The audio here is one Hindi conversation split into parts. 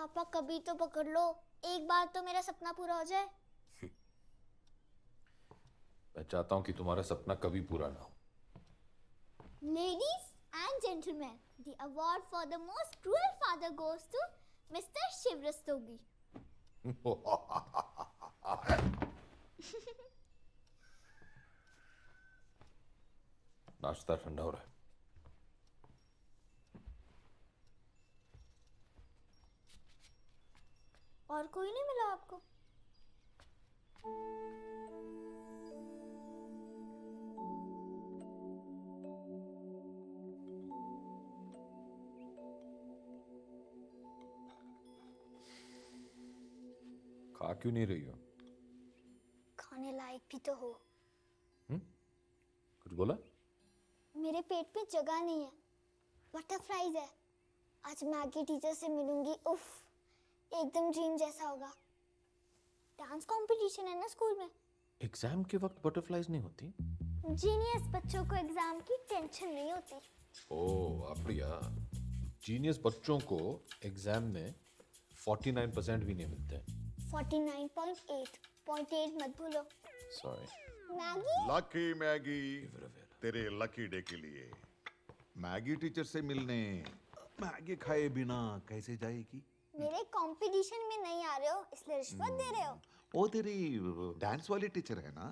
पापा कभी तो पकड़ लो, एक बार तो मेरा सपना पूरा हो जाए। मैं चाहता हूं कि तुम्हारा सपना कभी पूरा ना हो। Ladies and gentlemen, the award for the most cruel father goes to Mr. Shiv Rastogi. नाश्ता ठंडा हो रहा है। और कोई नहीं मिला आपको? खा क्यों नहीं रही हो? खाने लायक भी तो हो। कुछ बोला? मेरे पेट में जगह नहीं है, बटरफ्लाईज है। आज मैगी टीचर से मिलूंगी, उफ, एकदम ड्रीम जैसा होगा। डांस कंपटीशन है ना स्कूल में। एग्जाम के वक्त बटरफ्लाईज नहीं होती? जीनियस बच्चों को एग्जाम की टेंशन नहीं होती। ओह आपड़िया, जीनियस बच्चों को एग्जाम में 49% भी नहीं मिलते। 49.8, 0.8 मत भूलो। सॉरी। मैगी? लकी मैगी, तेरे लकी डे के लिए मैगी टीचर से मिलने। मैगी खाए बिना कैसे जाएगी? मेरे कंपटीशन में नहीं आ रहे हो इसलिए रिश्वत दे रहे हो? वो तेरी डांस वाली टीचर है ना,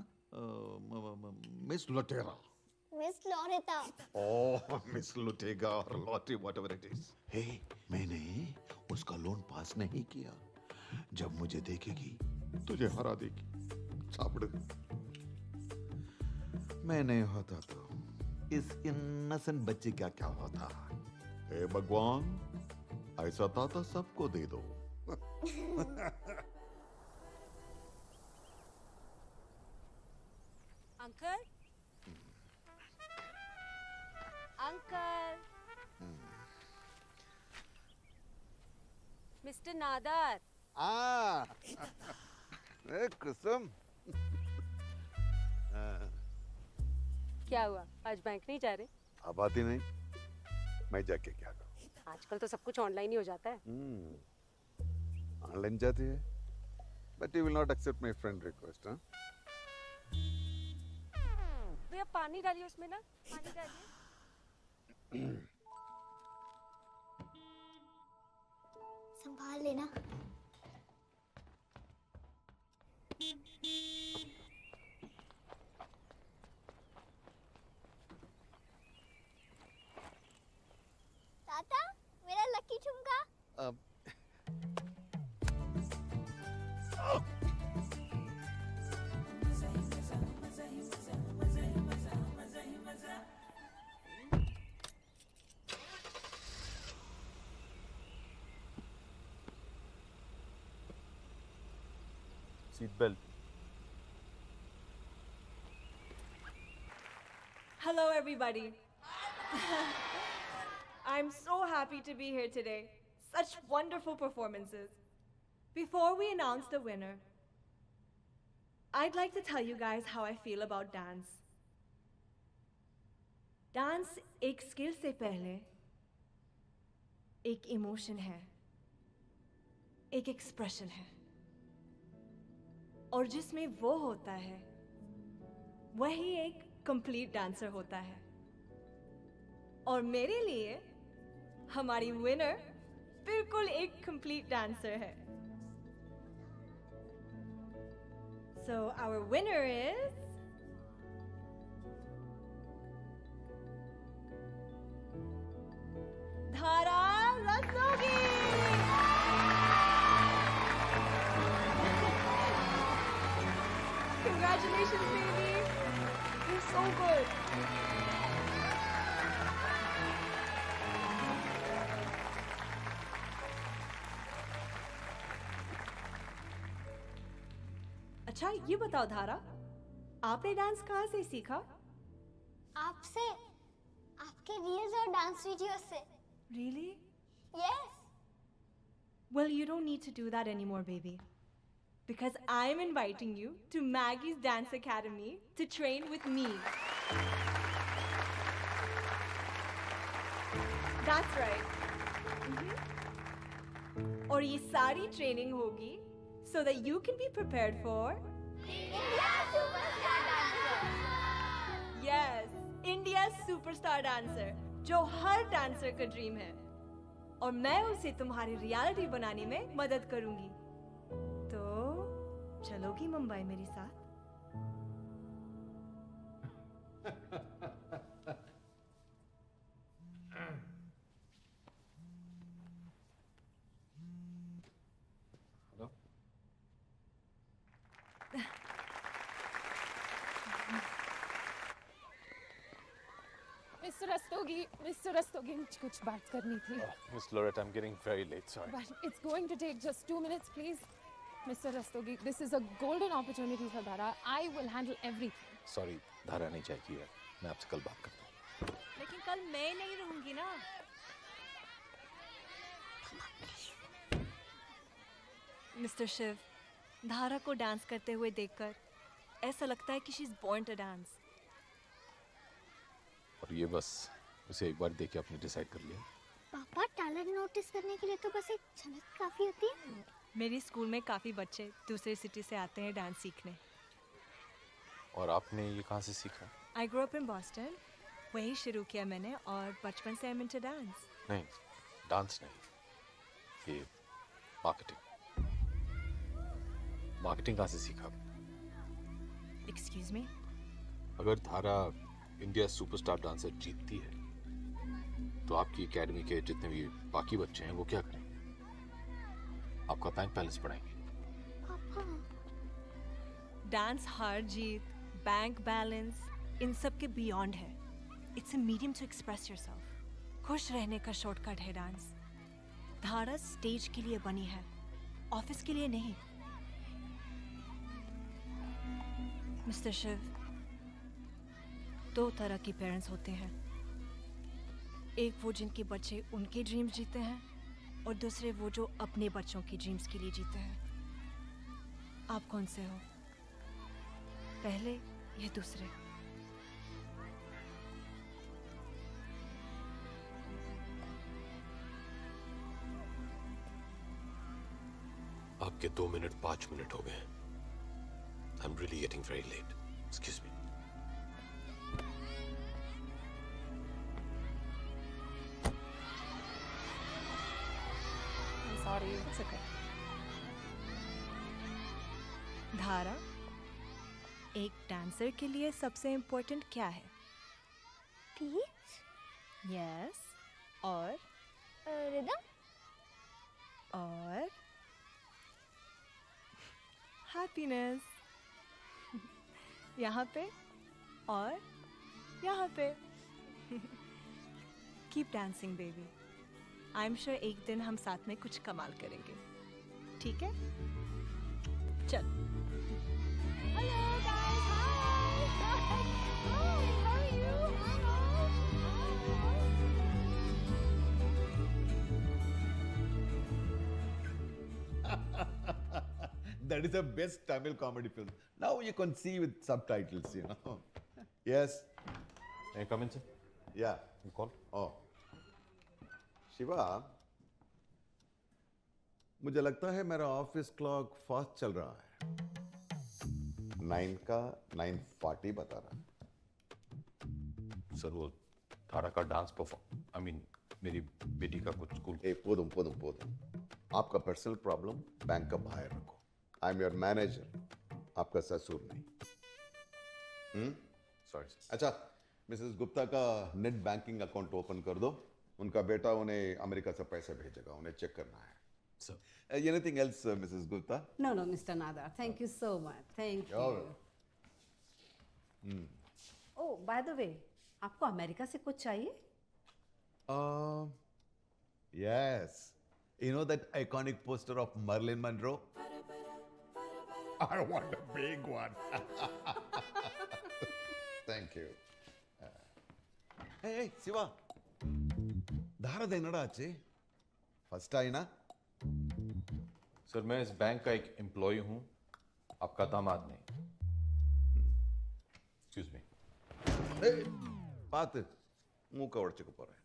मिस लुटेरा। Miss Loretta. ओह मिस लुटेगा और लॉटी व्हाटएवर इट इज। हे, मैंने उसका लोन पास नहीं किया। जब मुझे देखेगी तुझे हरा देगी। सापड़ मैं नहीं होता तो इस इनोसेंट बच्चे का क्या होता? हे भगवान, ऐसा ताता सबको दे दो। Uncle, uncle, mister Nadar. Kusum, क्या हुआ, आज बैंक नहीं जा रहे? अब आती नहीं, मैं जाके क्या करूं? आजकल तो सब कुछ ऑनलाइन ही हो जाता है। ऑनलाइन जाती है, but you will not accept my friend request. हाँ, भैया पानी डालिए उसमें ना, पानी डालिए। संभाल लेना। ताता, मेरा लकी ठुमका। अब seat belt. Hello, everybody. I'm so happy to be here today. Such wonderful performances. Before we announce the winner, I'd like to tell you guys how I feel about dance. Dance एक skill से पहले एक emotion है, एक expression है, और जिसमें वो होता है वही एक कंप्लीट डांसर होता है। और मेरे लिए हमारी विनर बिल्कुल एक कंप्लीट डांसर है। So our winner is Dhara Rastogi. Congratulations, baby. You're so good. अच्छा, ये बताओ धारा, आपने डांस कहाँ से सीखा? आपसे, आपके रील्स और डांस वीडियो से। Really? Yes. Well, you don't need to do that anymore, baby. Because I'm inviting you to Maggie's Dance Academy to train with me. That's right. और ये सारी ट्रेनिंग होगी so that you can be prepared for yes, India's superstar dancer, जो हर डांसर का ड्रीम है और मैं उसे तुम्हारी रियलिटी बनाने में मदद करूंगी। तो चलोगी मुंबई मेरे साथ? हेलो। Mr. Rastogi, मुझे कुछ बात करनी थी. Miss Loretta, I'm getting very late. Sorry. But it's going to take just 2 minutes, please. Mr. Rastogi, this is a golden opportunity for Dhara. I will handle everything. Sorry, धारा नहीं चाहिए यार. मैं आपसे कल बात करता हूँ. लेकिन कल मैं नहीं रहूंगी ना। मिस्टर शिव, धारा को डांस करते हुए देखकर ऐसा लगता है कि she is born to dance. और ये बस उसे एक बार देख के आपने डिसाइड कर लिया. पापा, टैलेंट नोटिस करने के लिए तो बस एक झलक काफी होती है. मेरी स्कूल में काफी बच्चे दूसरे सिटी से आते हैं डांस सीखने। और आपने ये कहाँ से सीखा? I grow up in Boston, वहीं शुरू किया मैंने और बचपन से आई एम इनटू डांस। नहीं, डांस नहीं, ये मार्केटिंग। मार्केटिंग कहाँ से सीखा? Excuse me? अगर धारा इंडिया सुपरस्टार डांसर जीतती है तो आपकी एकेडमी के जितने भी बाकी बच्चे हैं वो क्या करेंगे? आपका बैंक बैलेंस बढ़ाएंगे। डांस हार जीत, बैंक बैलेंस, इन सब के बियॉन्ड है। It's a medium to express yourself. खुश रहने का शॉर्टकट है डांस। धारा स्टेज के लिए बनी है, ऑफिस के लिए नहीं। मिस्टर शिव, दो तरह के पेरेंट्स होते हैं, एक वो जिनके बच्चे उनके ड्रीम्स जीते हैं और दूसरे वो जो अपने बच्चों की ड्रीम्स के लिए जीते हैं। आप कौन से हो, पहले या दूसरे? आपके 2 मिनट 5 मिनट हो गए। I'm really getting very late. Excuse me. I'm sorry, it's okay. धारा, एक डांसर के लिए सबसे इम्पोर्टेंट क्या है? बीट्स, यस, और रिदम, और हैप्पीनेस। यहाँ पे और यहाँ पे। Keep dancing baby. I am sure एक दिन हम साथ में कुछ कमाल करेंगे, ठीक है? चल। Hello guys, hi how are you? That is the best Tamil comedy film. Now you can see with subtitles, you know. Yes. May I come in, sir? Yeah. You call? Oh. Shiva, मुझे लगता है मेरा ऑफिस क्लॉक फास्ट चल रहा है। 9 का 9:40 बता रहा है। सर वो धारा का डांस परफॉर्म मेरी बेटी का कुछ स्कूल। पोदम पोदम पोदम, आपका पर्सनल प्रॉब्लम बैंक का बाहर रखो। आई एम योर मैनेजर, आपका ससुर नहीं। सॉरी। अच्छा, मिसेस गुप्ता का नेट बैंकिंग अकाउंट ओपन कर दो। उनका बेटा उन्हें अमेरिका से पैसे भेजेगा, उन्हें चेक करना है। Sir anything else Mrs Gupta? No, no, Mr. Nadar. Thank you so much. Thank you. Oh, by the way, आपको अमेरिका से कुछ चाहिए? Yes. You know that iconic poster of Marilyn Monroe? I want a big one. Thank you. Hey, Siva. धारा देनड़ा आचे फर्स्ट आई ना? सर मैं इस बैंक का एक एम्प्लॉय हूँ, आपका दामाद नहीं। Excuse me. पात मुंह का उड़चे को पर है।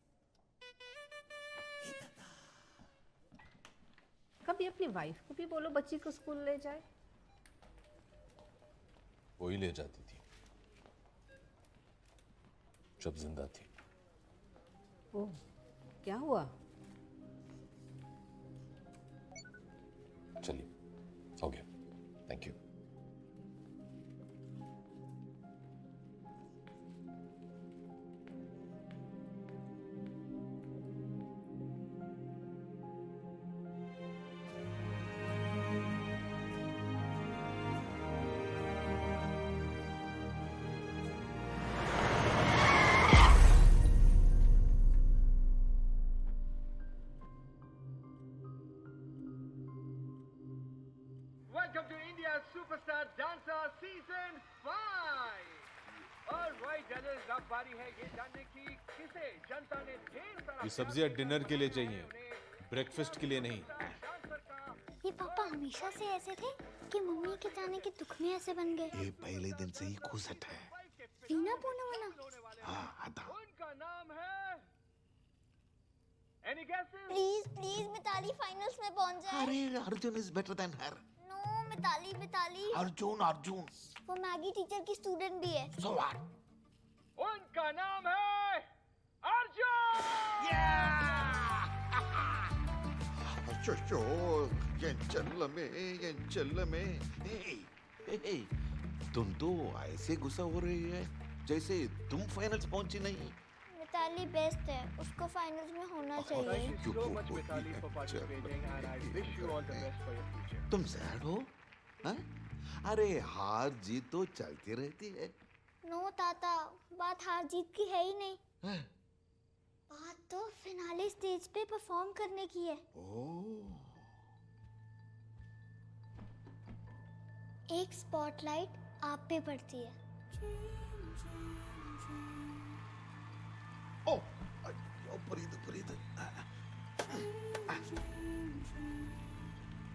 कभी अपनी वाइफ को भी बोलो बच्ची को स्कूल ले जाए। वो ही ले जाती थी जब जिंदा थी। ओह, क्या हुआ? चलिए, हो गया। Thank you. Welcome to India's Superstar Dancer Season 5. All right, judges, अब बारी है ये जानने की किसे जनता ने ढेर सारा ये सब्जियां डिनर के लिए चाहिए, ब्रेकफास्ट के लिए नहीं। डांसर का ये पापा हमेशा से ऐसे थे कि मम्मी के जाने के दुख में ऐसे बन गए? ये पहले दिन से ही खुसट है। रीना पूनम हाँ, आधा। उनका नाम है Any guesses? Please please Mitali finals में पहुंच जाए। अरे Arjun is better than her. No Mitali Mitali Arjun Arjun. वो मैगी टीचर की स्टूडेंट भी है। So what? उनका नाम है अर्जुन। अचो ये चल में हे तुम तो ऐसे गुस्सा हो रही है जैसे तुम फाइनल्स पहुंची नहीं। मिताली बेस्ट है, उसको फाइनल्स में होना चाहिए। Thank you so much, Mitali, for participating, and I wish you all the best for your future. तुम सैड हो? हाँ? अरे हार जीत तो चलती रहती है। नो ताता, बात हार जीत की है ही नहीं। हाँ? बात तो फिनाले स्टेज पे परफॉर्म करने की है। ओह, एक स्पॉटलाइट आप पे पड़ती है। ओ, प्रीत।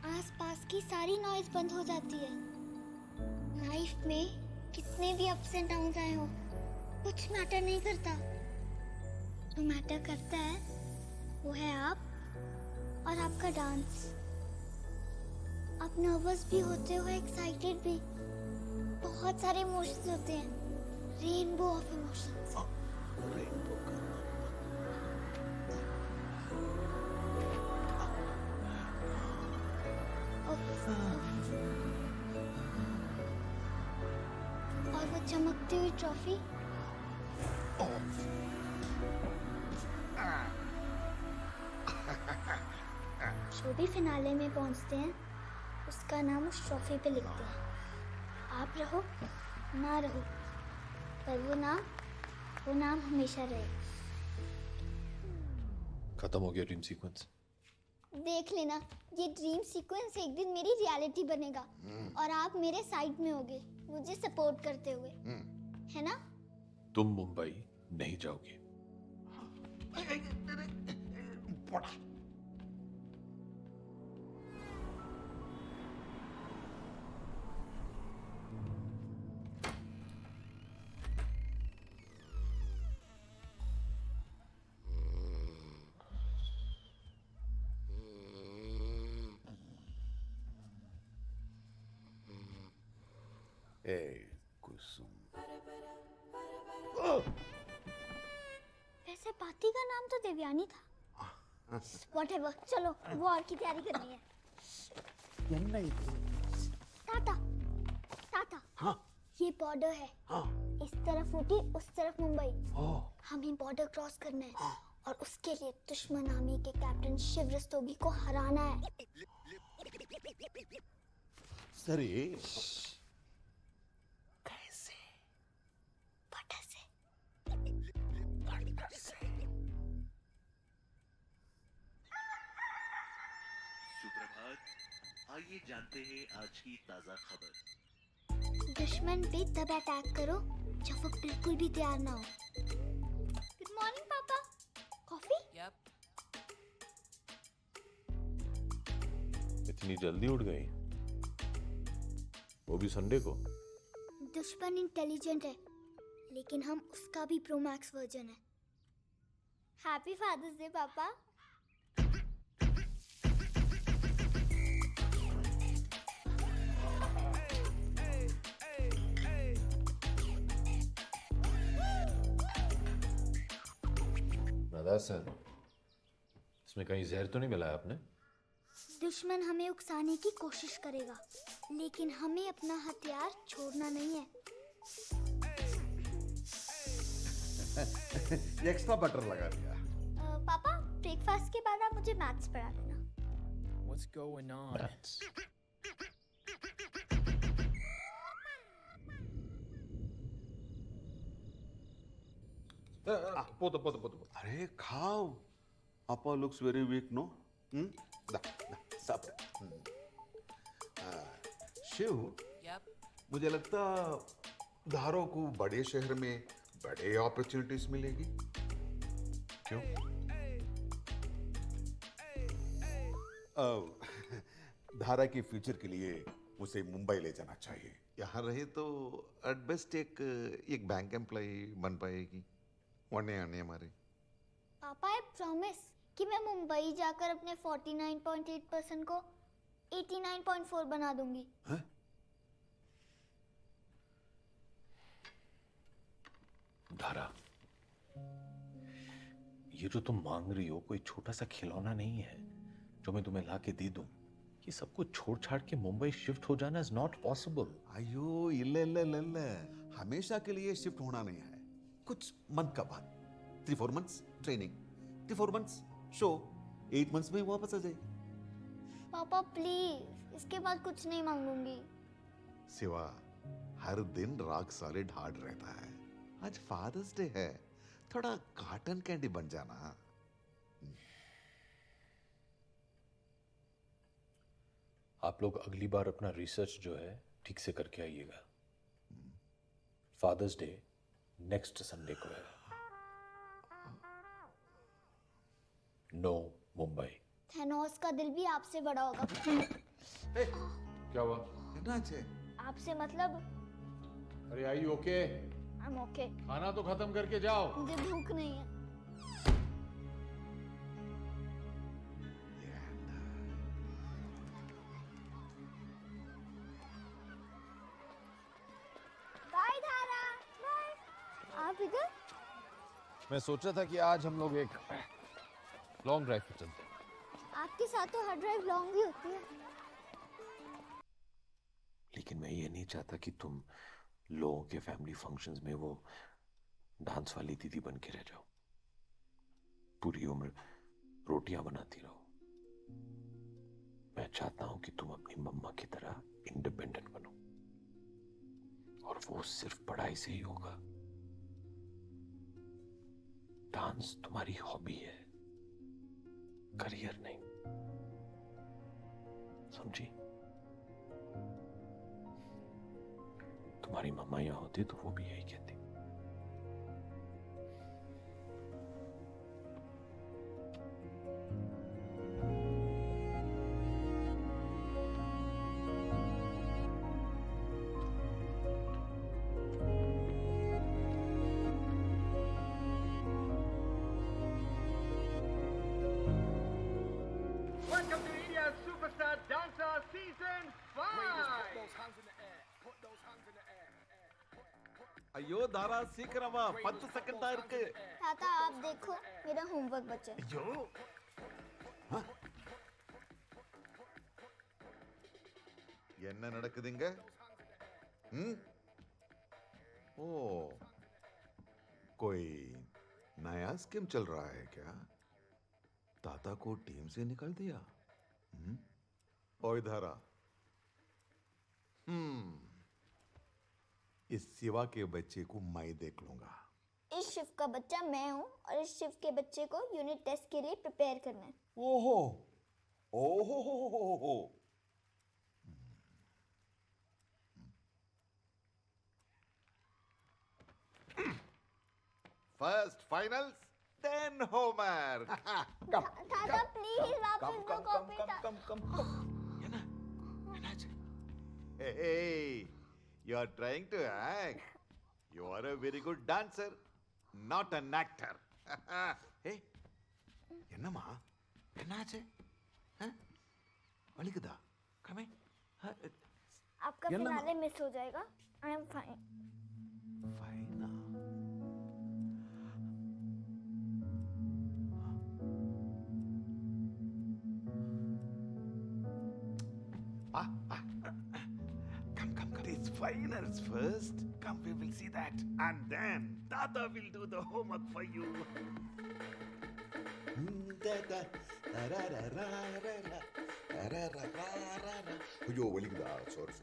आसपास की सारी नॉइज बंद हो जाती है। लाइफ में कितने भी अप्स एंड डाउन्स आए हो, कुछ मैटर नहीं करता। जो मैटर करता है वो है आप और आपका डांस। आप नर्वस भी होते हो, एक्साइटेड भी, बहुत सारे इमोशंस होते हैं, रेनबो ऑफ इमोशंस। रेनबो का और वो चमकती हुई ट्रॉफी, जो भी फिनाले में पहुंचते हैं उसका नाम उस ट्रॉफी पे लिखते हैं। आप रहो ना रहो, पर वो नाम हमेशा रहे। खत्म हो गया ड्रीम सीक्वेंस। देख लेना, ये ड्रीम सीक्वेंस एक दिन मेरी रियलिटी बनेगा और आप मेरे साइड में होगे, मुझे सपोर्ट करते हुए, है ना? तुम मुंबई नहीं जाओगे। कुसुम। वैसे पार्टी का नाम तो देवयानी था। Whatever, चलो वॉर की तैयारी करनी है। ताता, हाँ, ये बॉर्डर है। हाँ, इस तरफ ऊटी, उस तरफ मुंबई। ओह, हमें बॉर्डर क्रॉस करना है और उसके लिए दुश्मन आर्मी के कैप्टन शिव रस्तोगी को हराना है। सरेश बॉर्डर से। सुप्रभात, आइए जानते हैं आज की ताजा खबर। दुश्मन पे तब अटैक करो जब वो बिल्कुल भी तैयार ना हो। गुड मॉर्निंग पापा, कॉफी? इतनी जल्दी उठ गई, वो भी संडे को। दुश्मन इंटेलिजेंट है, लेकिन हम उसका भी प्रो मैक्स वर्जन है। हैप्पी फादर्स डे पापा। that's it. इसमें कहीं जहर तो नहीं मिलाया आपने? दुश्मन हमें उकसाने की कोशिश करेगा, लेकिन हमें अपना हथियार छोड़ना नहीं है। ये एक्स्ट्रा बटर लगा दिया। पापा, ब्रेकफास्ट के बाद आप मुझे मैथ्स पढ़ा देना। What's going on? That's... पोतो। अरे खाओ। Appa looks very weak, no? Da, सब शिव, Yep. मुझे लगता धारों को बड़े शहर में बड़े अपॉर्चुनिटीज मिलेगी। क्यों? धारा के फ्यूचर के लिए उसे मुंबई ले जाना चाहिए। यहाँ रहे तो एट बेस्ट एक बैंक एम्प्लॉय बन पाएगी। वरने आने हमारे। पापा, आई प्रॉमिस कि मैं मुंबई जाकर अपने 49.8% को 89.4 बना दूंगी। हाँ? धारा, ये जो तुम मांग रही हो कोई छोटा सा खिलौना नहीं है जो मैं तुम्हें ला के दे दूं। ये सब कुछ छोड़ छाड़ के मुंबई शिफ्ट हो जाना इज नॉट पॉसिबल। अयो इल्ल हमेशा के लिए शिफ्ट होना नहीं है, कुछ मंथ का बाद। 3-4 months training, 3-4 months show, 8 months में वापस आ जाए। पापा प्लीज, इसके बाद कुछ नहीं मांगूंगी। सिवा हर दिन रॉक सॉलिड हार्ड रहता है। आज फादर्स डे है, थोड़ा कॉटन कैंडी बन जाना। आप लोग अगली बार अपना रिसर्च जो है ठीक से करके आइएगा। फादर्स डे नेक्स्ट संडे को है। नो मुंबई। थैनोस का दिल भी आपसे बड़ा होगा। क्या हुआ? आपसे मतलब? अरे आई ओके? I am okay. खाना तो खत्म करके जाओ। मुझे भूख नहीं है। बाय धारा, बाय। आप इधर? मैं सोच रहा था कि आज हम लोग एक लॉन्ग ड्राइव पे चलते हैं। आपके साथ तो हर ड्राइव लॉन्ग ही होती है। लेकिन मैं ये नहीं चाहता कि तुम लोगों के फैमिली फंक्शंस में वो डांस वाली दीदी बन के रह जाओ, पूरी उम्र रोटियां बनाती रहो। मैं चाहता हूं कि तुम अपनी मम्मा की तरह इंडिपेंडेंट बनो, और वो सिर्फ पढ़ाई से ही होगा। डांस तुम्हारी हॉबी है, करियर नहीं, समझी? तुम्हारी मम्मा यहाँ होती तो वो भी यही कहती। Welcome to India's Superstar Dancer Season 5. अयो धारा சீக்கிரமா 10 செகண்ட் தான் இருக்கு. ताता आप देखो, मेरा होमवर्क बचा है। ஐயோ என்ன நடக்குதுங்க? ओ कोई नया स्कीम चल रहा है क्या? ताता को टीम से निकाल दिया? ओए धारा, इस सिवा के बच्चे को मैं देख लूंगा। इस शिफ्ट का बच्चा मैं हूँ, और इस शिफ्ट के बच्चे को यूनिट टेस्ट के लिए प्रिपेयर करना है। ओहो ओहो फर्स्ट फाइनल्स 10 होमर। ताता प्लीज वापस दो copy. Hey, you are trying to act. You are a very good dancer, not an actor. Hey, என்னம்மா என்னாச்சு? வலிக்குதா? Come in. आपका फिनाले मिस हो जाएगा। I am fine. Fine. Come. It's finals first. Come, we will see that. And then Tata will do the homework for you. ಅಯ್ಯೋ ಒಲಿಗಿದ ಸಾರಿ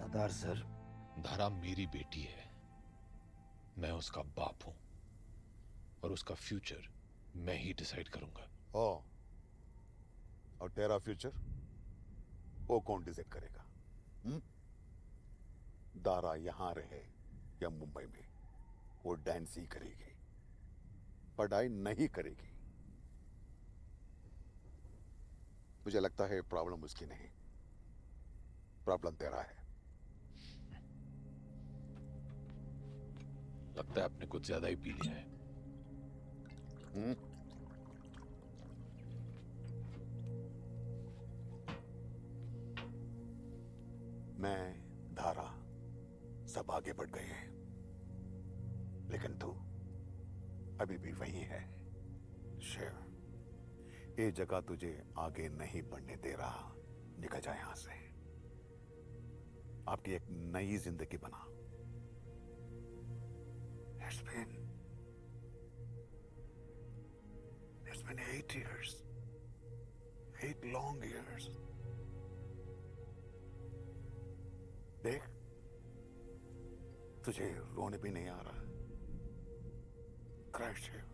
नदार सर, धारा मेरी बेटी है, मैं उसका बाप हूं और उसका फ्यूचर मैं ही डिसाइड करूंगा। ओ, और तेरा फ्यूचर वो कौन डिसाइड करेगा? दारा यहां रहे या मुंबई में, वो डांस ही करेगी, पढ़ाई नहीं करेगी। मुझे लगता है प्रॉब्लम उसकी नहीं, प्रॉब्लम तेरा है। लगता है आपने कुछ ज्यादा ही पी लिया है। मैं, धारा सब आगे बढ़ गए हैं, लेकिन तू अभी भी वही है। शिव, ये जगह तुझे आगे नहीं बढ़ने दे रहा। निकल जा यहां से, आपकी एक नई जिंदगी बना। It's been 8 years, 8 long years. देख, तुझे रोने भी नहीं आ रहा। Cry, Shiv.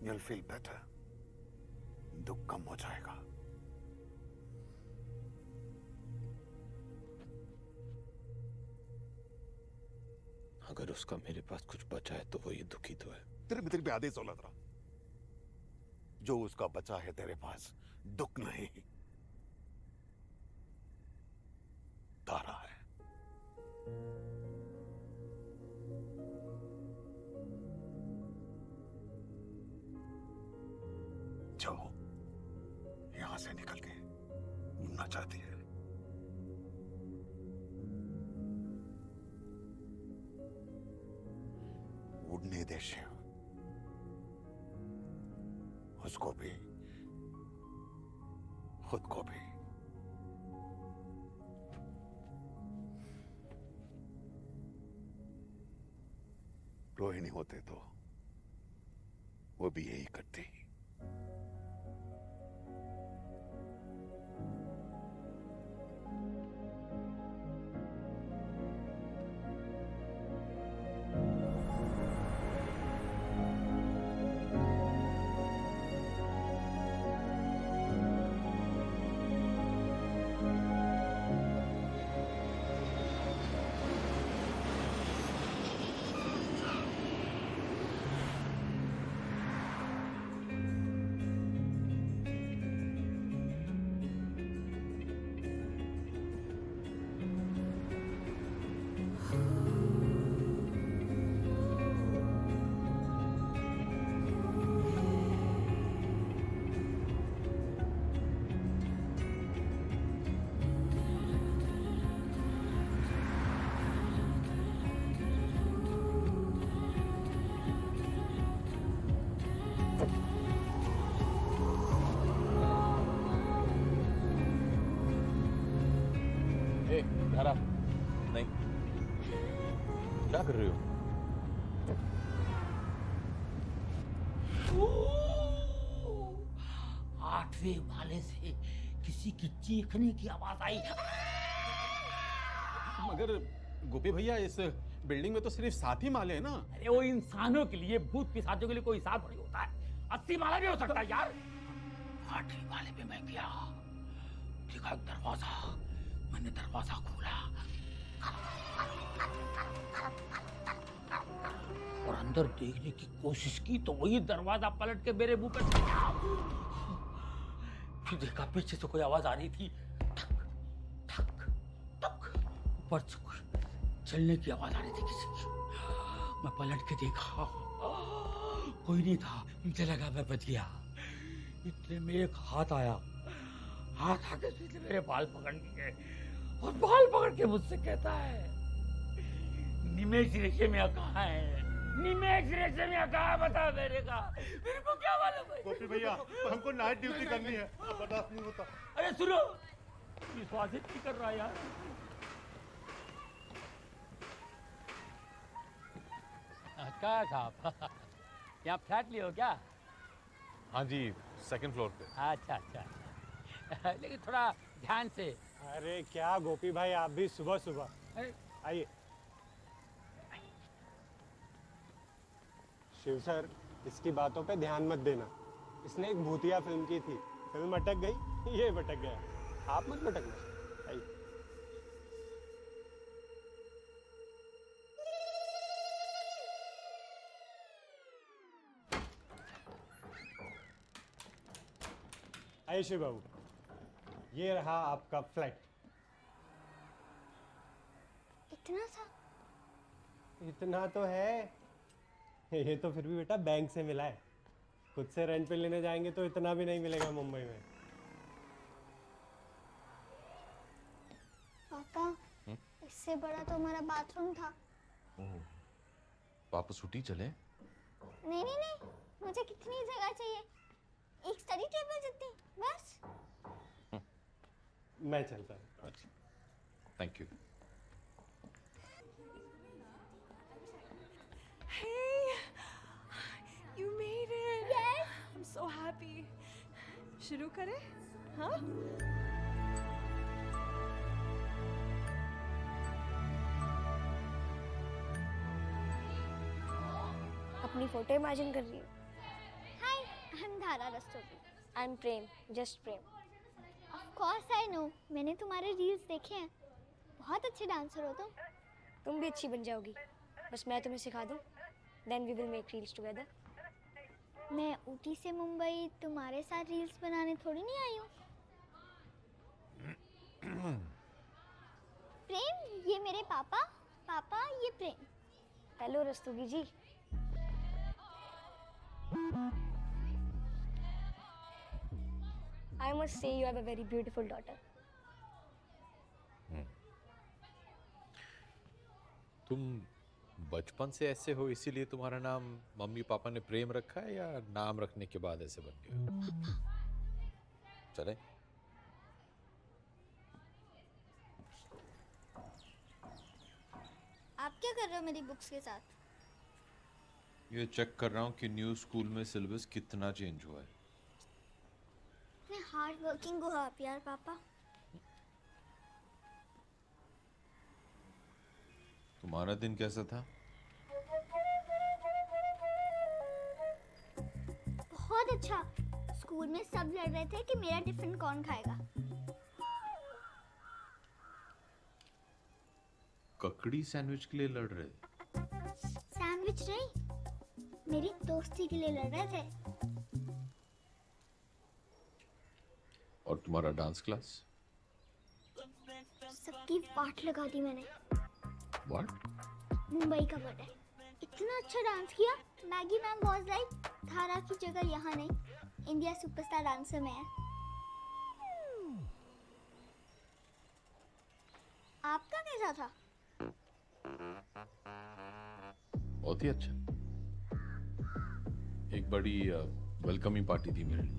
You'll feel better. दुख कम हो जाएगा। अगर उसका मेरे पास कुछ बचा है तो वो ये दुखी तो है। तेरे मित्र पे आदेश औलत रहा, जो उसका बचा है तेरे पास दुख नहीं, तारा है। जो यहां से निकल के उड़ना चाहती है। उड़ने दे शिव, उसको भी, खुद को भी। रोहिणी होते तो वो भी यही करती। धारा, नहीं, क्या कर रही हो? आठवें माले से किसी की चीखने की आवाज आई। मगर गोपी भैया, इस बिल्डिंग में तो सिर्फ 7 ही माले हैं ना। अरे वो इंसानों के लिए, भूत पिशाचों के लिए कोई हिसाब नहीं होता है। 80 माला भी हो सकता है यार। 8वें माले पे मैं गया, देखा एक दरवाजा, मैंने दरवाजा खोला और अंदर देखने की कोशिश की तो वही दरवाजा पलट के मेरे मुंह पे गया। फिर देखा पीछे से कोई आवाज आ रही थी, ठक ठक ठक, ऊपर से कुछ चलने की आवाज आ रही थी किसी की। मैं पलट के देखा, कोई नहीं था। मुझे लगा मैं बच गया। इतने में एक हाथ आया, हाथ आके सीधे मेरे बाल पकड़ लिए और बाल पकड़ के मुझसे कहता है, निमेश रेशमिया कहाँ है? निमेश रेशमिया कहाँ, बता मेरे को क्या मालूम है? गोपी भैया, हमको नाइट ड्यूटी करनी है, बर्दाश्त नहीं होता। अरे सुनो, विश्वास ही नहीं कर रहा यार। क्या साहब, यहाँ फ्लैट लिए हो क्या? हाँ जी, सेकंड फ्लोर पे। अच्छा अच्छा, लेकिन थोड़ा ध्यान से। अरे क्या गोपी भाई, आप भी सुबह सुबह। आइए। शिव सर, इसकी बातों पे ध्यान मत देना। इसने एक भूतिया फिल्म की थी, फिल्म अटक गई, ये भटक गया। आप मत भटकना। आइए। आइए शिव बाबू, ये रहा आपका फ्लैट। इतना सा? इतना तो है, ये तो फिर भी बेटा बैंक से मिला है। खुद से रेंट पे लेने जाएंगे तो इतना भी नहीं मिलेगा मुंबई में। पापा, इससे बड़ा तो हमारा बाथरूम था। वापस उठी चले? नहीं नहीं नहीं, मुझे कितनी जगह चाहिए? एक स्टडी टेबल जितनी, बस। मैं चलता हूँ। Thank you. Hey, you made it. Yes. I'm so happy. शुरू करें? हाँ? अपनी फोटो इमेजिन कर रही हूँ। हाय, आई एम धारा Rastogi. I am Prem, just Prem. Of course I know, मैंने तुम्हारे रील्स देखे हैं। बहुत अच्छे डांसर हो तुम। तुम भी अच्छी बन जाओगी, बस मैं तुम्हें सिखा दूँ। Then we will make reels together. मैं ऊटी से मुंबई तुम्हारे साथ रील्स बनाने थोड़ी नहीं आई हूँ। प्रेम, ये मेरे पापा। पापा, ये Prem. Hello Rastogi ji. I must say you have a very beautiful daughter. तुम बचपन से ऐसे हो इसीलिए तुम्हारा नाम मम्मी पापा ने प्रेम रखा है, या नाम रखने के बाद ऐसे बन गए? चले? आप क्या कर रहे हो मेरी बुक्स के साथ? ये चेक कर रहा हूँ कि न्यू स्कूल में सिलेबस कितना चेंज हुआ है। इतने हार्ड वर्किंग हो आप यार पापा। तुम्हारा दिन कैसा था? बहुत अच्छा। स्कूल में सब लड़ रहे थे कि मेरा टिफिन कौन खाएगा। ककड़ी सैंडविच के लिए लड़ रहे थे? सैंडविच नहीं, मेरी दोस्ती के लिए लड़ रहे थे। और तुम्हारा डांस क्लास? सबकी वाट लगा दी मैंने। What? मुंबई का वर्ड है। इतना अच्छा डांस किया। मैगी मैम वाज लाइक, धारा की जगह यहाँ नहीं, इंडिया सुपरस्टार डांसर में है। आपका कैसा था? बहुत ही अच्छा। एक बड़ी वेलकमिंग पार्टी थी मेरे लिए।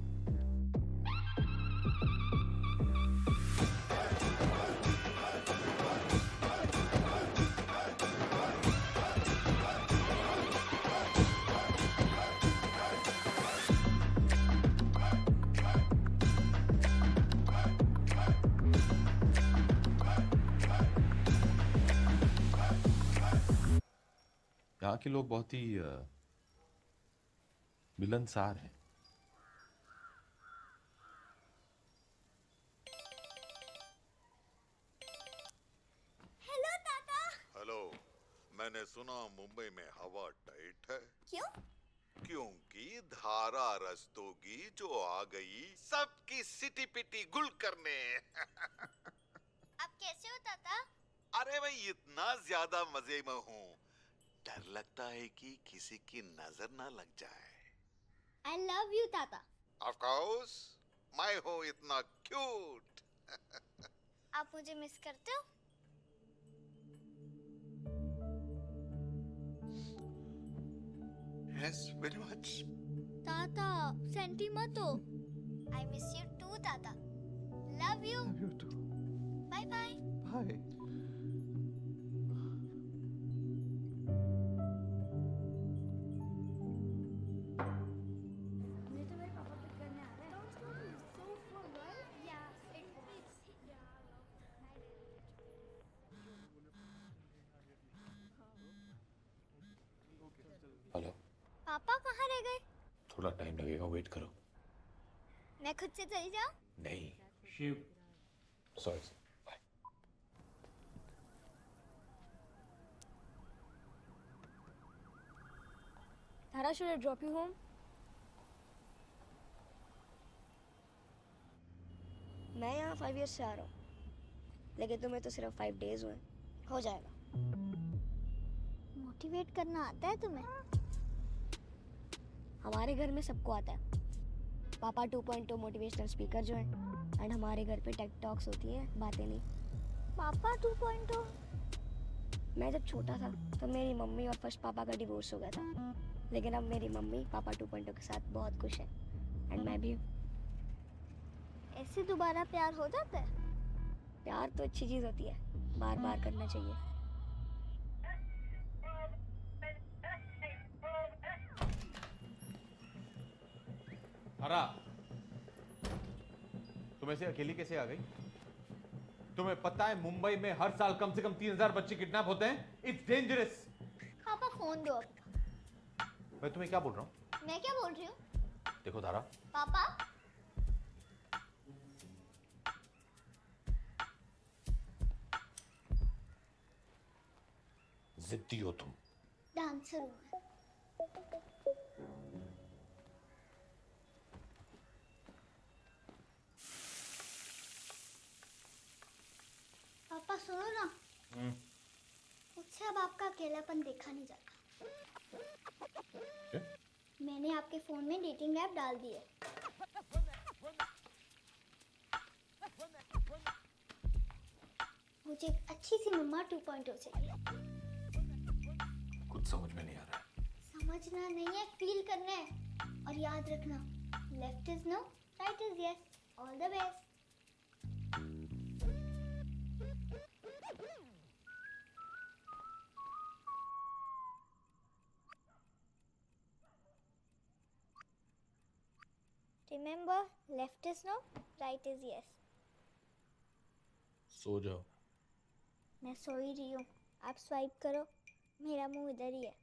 यहाँ के लोग बहुत ही मिलनसार हैं। हेलो ताता। हेलो, मैंने सुना मुंबई में हवा टाइट है। क्यों? क्योंकि धारा रस्तोगी जो आ गई सबकी सिटी पिटी गुल करने। आप कैसे हो ताता? अरे भाई, इतना ज्यादा मजे में हूँ, डर लगता है कि किसी की नजर ना लग जाए। I love you ताता। Of course, मैं हो इतना क्यूट। आप मुझे मिस करते हो? Yes, very much. ताता सेंटी मत हो। I miss you too, ताता। Love you. Love you too. Bye bye. Bye. मुझे तो मेरे पापा पिक करने आ रहे हैं। So fun, right? Yeah, it's hello. पापा कहाँ रह गए? थोड़ा टाइम लगेगा, वेट करो। मैं खुद से चली जाऊँ? नहीं। Shiv. Sorry. Dhara, should I drop you home? मैं यहाँ 5 years से आ रहा हूँ, लेकिन तुम्हें तो सिर्फ 5 days हुए। हो जाएगा। मोटिवेट करना आता है तुम्हें? हमारे घर में सबको आता है। पापा 2.0 मोटिवेशनल स्पीकर जो है, एंड हमारे घर पे टेक टॉक्स होती है, बातें नहीं। पापा 2.0? मैं जब छोटा था तो मेरी मम्मी और फर्स्ट पापा का डिवोर्स हो गया था, लेकिन अब मेरी मम्मी पापा 2.0 के साथ बहुत खुश है, एंड मैं भी। ऐसे दोबारा प्यार हो जाता है? प्यार तो अच्छी चीज होती है, बार बार करना चाहिए। हरा, तुम ऐसे अकेली कैसे आ गई? तुम्हें पता है मुंबई में हर साल कम से कम 3000 बच्चे किडनैप होते हैं। It's dangerous. पापा फोन दो अपना। मैं तुम्हें क्या बोल रहा हूँ? मैं क्या बोल रही हूँ? देखो धारा, पापा जिद्दी हो तुम। डांसर हूँ मैं। पापा सुनो ना, मुझसे अब आपका अकेलापन देखा नहीं जाता। मैंने आपके फोन में डेटिंग ऐप डाल दी है। मुझे एक अच्छी सी मम्मा 2.0 चाहिए। कुछ समझ में नहीं आ रहा है। समझना नहीं है, फील करना है। और याद रखना, left is no, right is yes. All the best. Remember, left is no, right is yes. सो जाओ। मैं सो ही रही हूँ, आप स्वाइप करो, मेरा मुंह इधर ही है।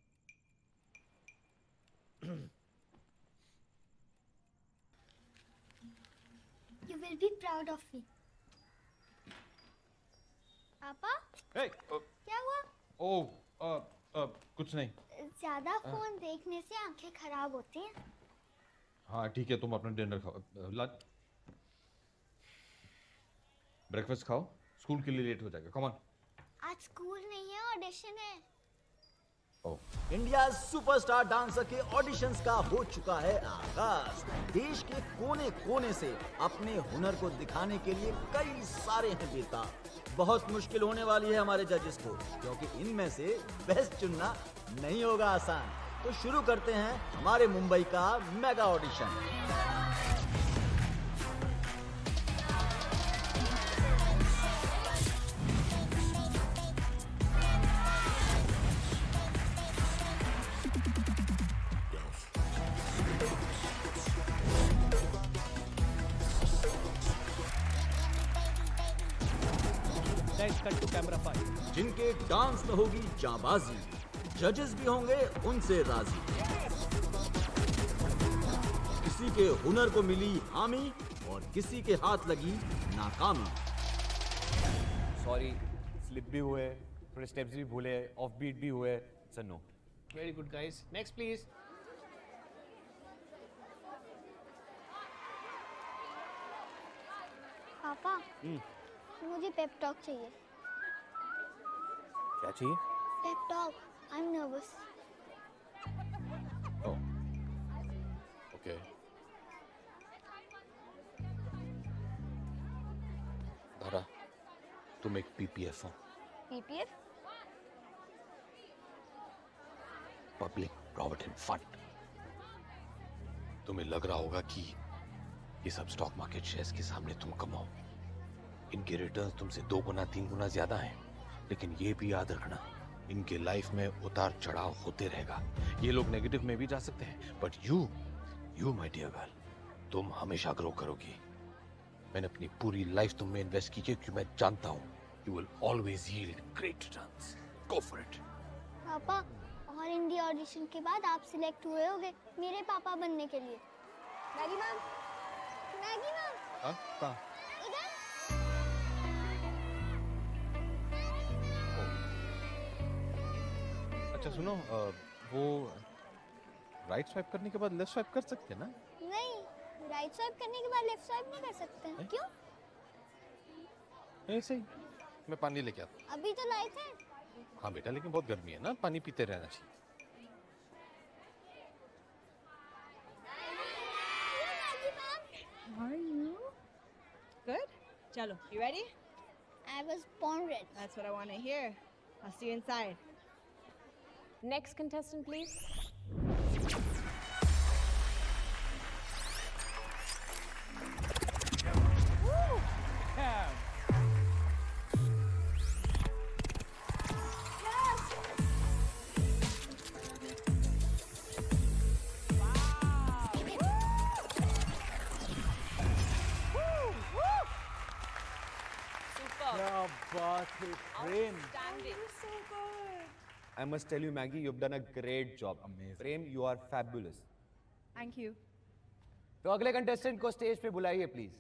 You will be proud of me. पापा? Hey, क्या हुआ? कुछ नहीं। ज्यादा फोन देखने से आंखें खराब होती हैं। हाँ ठीक है, तुम अपना डिनर खाओ, लंच, ब्रेकफास्ट खाओ, स्कूल के लिए लेट हो जाएगा। Come on. आज स्कूल नहीं है, ऑडिशन है। इंडिया सुपरस्टार डांसर के ऑडिशंस का हो चुका है आगाज। देश के कोने कोने से अपने हुनर को दिखाने के लिए कई सारे हैं बेताब। बहुत मुश्किल होने वाली है हमारे जजेस को, क्योंकि इनमें से बेस्ट चुनना नहीं होगा आसान। तो शुरू करते हैं हमारे मुंबई का mega audition. Cut to camera 5। जिनके डांस में होगी जाबाजी, जजेस भी होंगे उनसे राजी। किसी के हुनर को मिली हामी और किसी के हाथ लगी नाकामी। सॉरी, स्लिप भी हुए, थोड़े स्टेप्स भी भूले, ऑफ बीट भी हुए। No. Very good guys, next please. पापा, मुझे पेप टॉक चाहिए। क्या चाहिए? Pep talk, I am nervous. Okay. तुम एक पीपीएफ हो, पीपीएफ? Public provident fund. तुम्हें लग रहा होगा कि ये सब स्टॉक मार्केट शेयर्स के सामने तुम कमाओ, इनके रिटर्न्स तुमसे 2 गुना 3 गुना ज्यादा हैं, लेकिन ये भी याद रखना इनके लाइफ में उतार चढ़ाव होते रहेगा। ये लोग नेगेटिव में भी जा सकते हैं, but you my dear girl, तुम हमेशा ग्रो करोगी। मैंने अपनी पूरी लाइफ तुम में इन्वेस्ट की क्योंकि मैं जानता हूँ you will always yield great returns. Go for it. पापा, और इंडिया ऑडिशन के बाद आप सिलेक्ट हुए होगे मेरे पापा बनने के लिए। Maggi ma'am, Maggi ma'am. कहाँ? इधर। अच्छा सुनो, वो राइट स्वाइप करने के बाद लेफ्ट स्वाइप कर सकते हैं ना? नहीं, राइट स्वाइप करने के बाद लेफ्ट स्वाइप नहीं कर सकते हैं। क्यों? ऐसे ही। मैं पानी लेके आता हूँ। अभी तो लाए थे। हाँ बेटा, लेकिन बहुत गर्मी है ना, पानी पीते रहना चाहिए। How are you? Good? Chalo, you ready? I was born ready. That's what I want to hear. I'll see you inside. Next contestant, please. Woo! Yeah. क्या बात है प्रेम। I must tell you, Maggie, you've done a great job. Amazing. Prem, you are fabulous. Thank you. तो अगले कंटेस्टेंट को स्टेज पे बुलाइए please.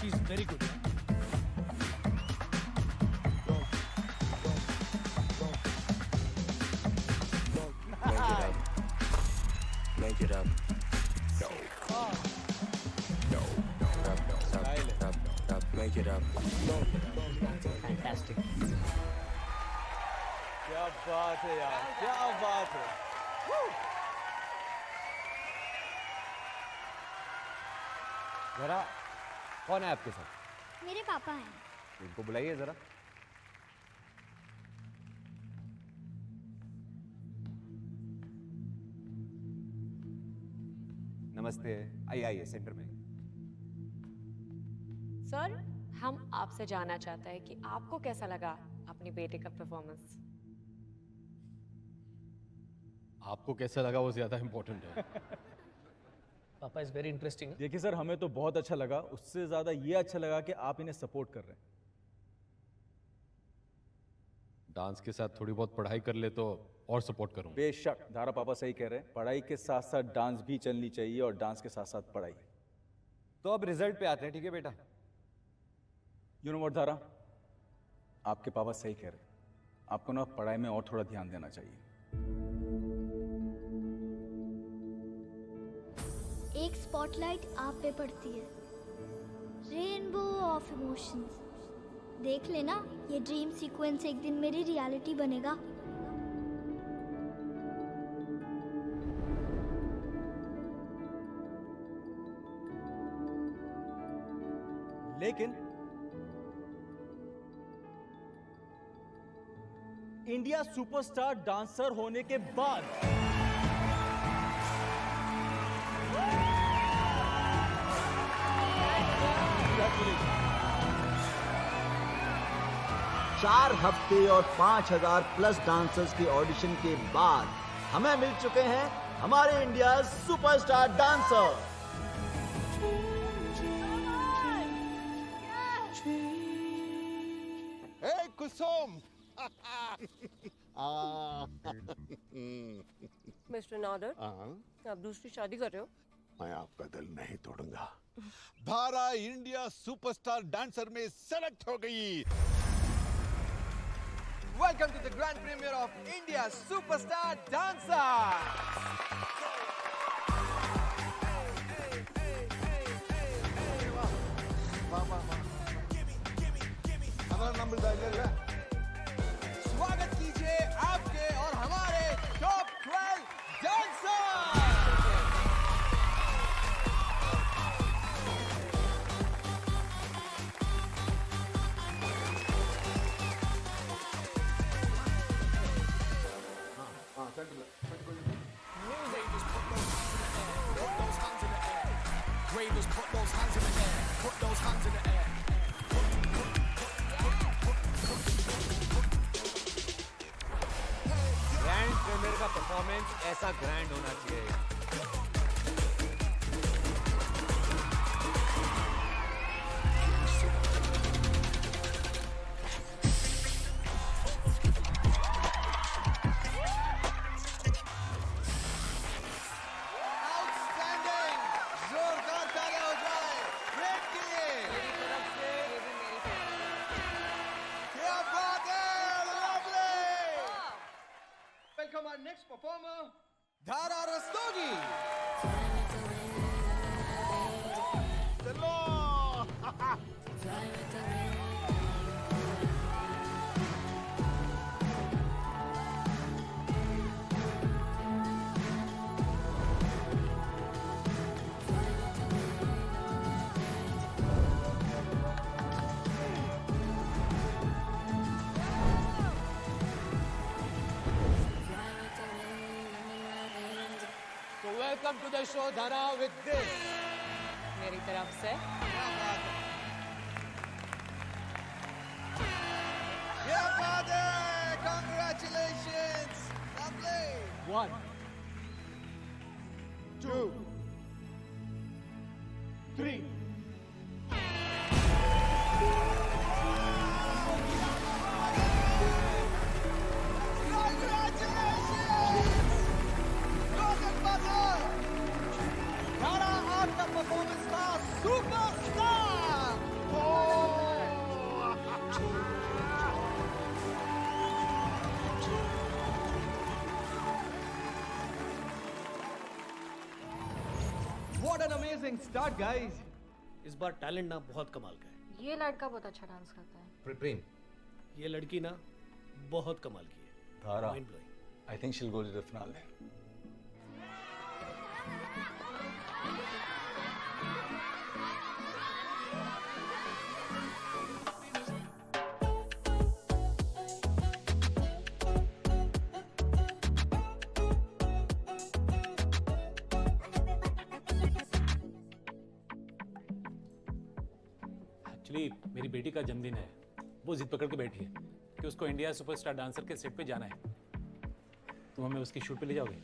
She's very good. Make it up. No. No. Make it up. Fantastic. क्या बात है यार, क्या बात है। जरा कौन है आपके साथ? मेरे पापा हैं। इनको बुलाइए जरा। नमस्ते, आइए सेंटर में। सर, हम आपसे जानना चाहते हैं कि आपको कैसा लगा अपनी बेटे का परफॉर्मेंस। आपको कैसा लगा वो ज्यादा इंपॉर्टेंट है। पापा इज वेरी इंटरेस्टिंग। देखिए सर, हमें तो बहुत अच्छा लगा, उससे ज्यादा ये अच्छा लगा कि आप इन्हें सपोर्ट कर रहे हैं। डांस के साथ थोड़ी बहुत पढ़ाई कर ले तो और सपोर्ट करूंगा। बेशक, धारा पापा सही कह रहे हैं, पढ़ाई के साथ साथ डांस भी चलनी चाहिए और डांस के साथ साथ पढ़ाई। तो अब रिजल्ट पे आते हैं, ठीक है बेटा? यू नो व्हाट धारा, आपके पापा सही कह रहे हैं, आपको ना पढ़ाई में और थोड़ा ध्यान देना चाहिए। एक स्पॉटलाइट आप पे पड़ती है, रेनबो ऑफ इमोशंस। देख लेना, ये ड्रीम सीक्वेंस एक दिन मेरी रियलिटी बनेगा। लेकिन इंडिया सुपरस्टार डांसर होने के बाद 4 हफ्ते और 5000 प्लस डांसर्स के ऑडिशन के बाद हमें मिल चुके हैं हमारे इंडिया सुपरस्टार डांसर। Hey, कुसुम! मिस्टर नादर, आप दूसरी शादी कर रहे हो? मैं आपका दिल नहीं तोड़ूंगा। धारा इंडिया सुपरस्टार डांसर में सेलेक्ट हो गई। Welcome to the grand premiere of India Superstar Dancer. हमारा नाम बताइए। स्वागत परफॉर्मेंस ऐसा ग्रैंड होना चाहिए। आउटस्टैंडिंग, जोरदार तालियां हो जाए ग्रेट के लिए। क्या बात है, lovely. Welcome our next performer, धारा रस्तोगी। चलो। So welcome to the show, Dhara, with this. मेरी तरफ से क्या बात है, congratulations, lovely। 1, 2, 3. धारा आपका परफॉर्मेंस था superstar. What an amazing start, guys! इस बार टैलेंट ना बहुत कमाल का है। ये लड़का बहुत अच्छा डांस करता है। प्रेम, ये लड़की ना बहुत कमाल की है। Dhara, Mind blowing. I think she'll go to the finale. Actually मेरी बेटी का जन्मदिन है, वो जिद पकड़ के बैठी है कि उसको इंडिया सुपरस्टार डांसर के सेट पे जाना है। तुम हमें उसकी शूट पे ले जाओगे?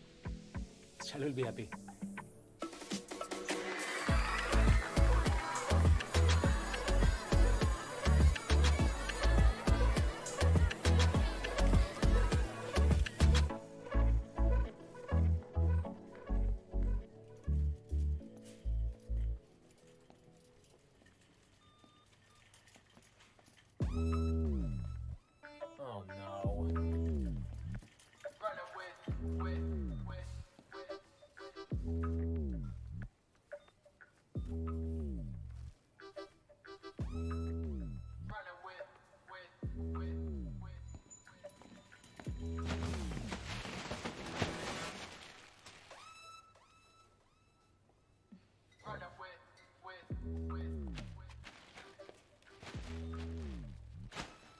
Child will be happy. Oh no.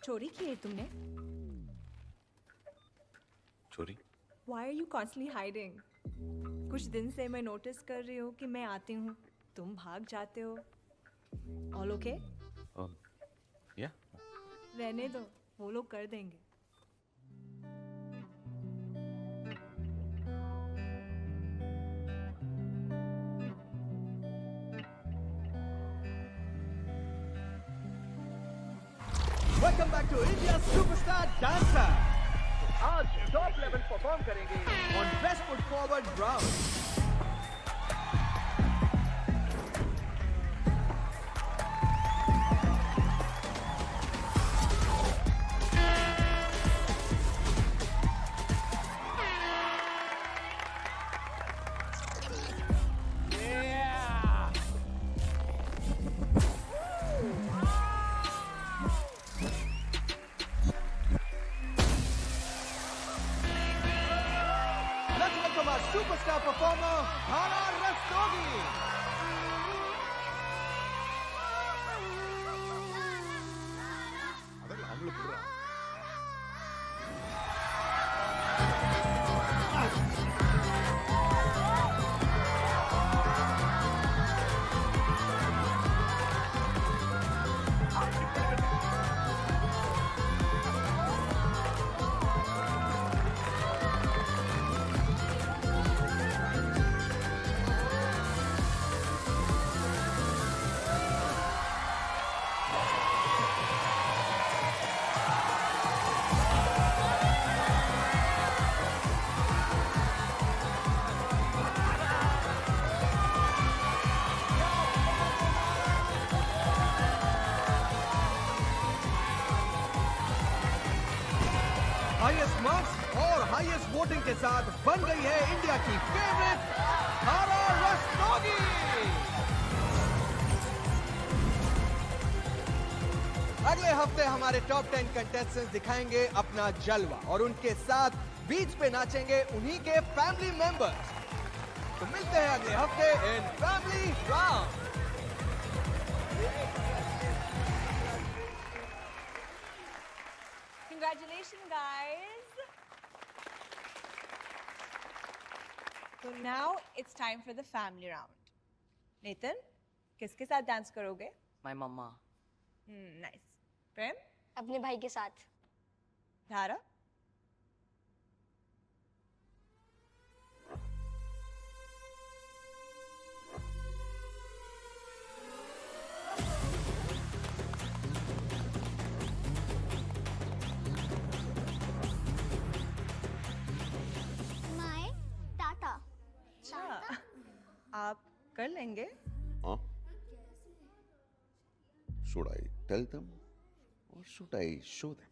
चोरी की है तुमने? चोरी? Why are you constantly hiding? कुछ दिन से मैं नोटिस कर रही हूँ कि मैं आती हूँ, तुम भाग जाते हो। All okay? Yeah. रहने दो, वो लोग कर देंगे। Welcome back to India's Superstar Dancer. आज टॉप लेवल परफॉर्म करेंगे on Best Foot Forward round. Let's welcome our superstar performer, Dhara Rastogi. Highest marks और हाईएस्ट वोटिंग के साथ बन गई है इंडिया की फेवरेट धारा रस्तोगी। अगले हफ्ते हमारे टॉप 10 कंटेस्टेंट्स दिखाएंगे अपना जलवा और उनके साथ बीच पे नाचेंगे उन्हीं के फैमिली मेंबर्स। तो मिलते हैं अगले हफ्ते in family round. Congratulations, guys. So now it's time for the family round. Nathan, किसके साथ डांस करोगे? My mama. Nice. प्रेम? अपने भाई के साथ। धारा? माए टाटा। अच्छा, आप कर लेंगे? Huh? Should I tell them or should I show them?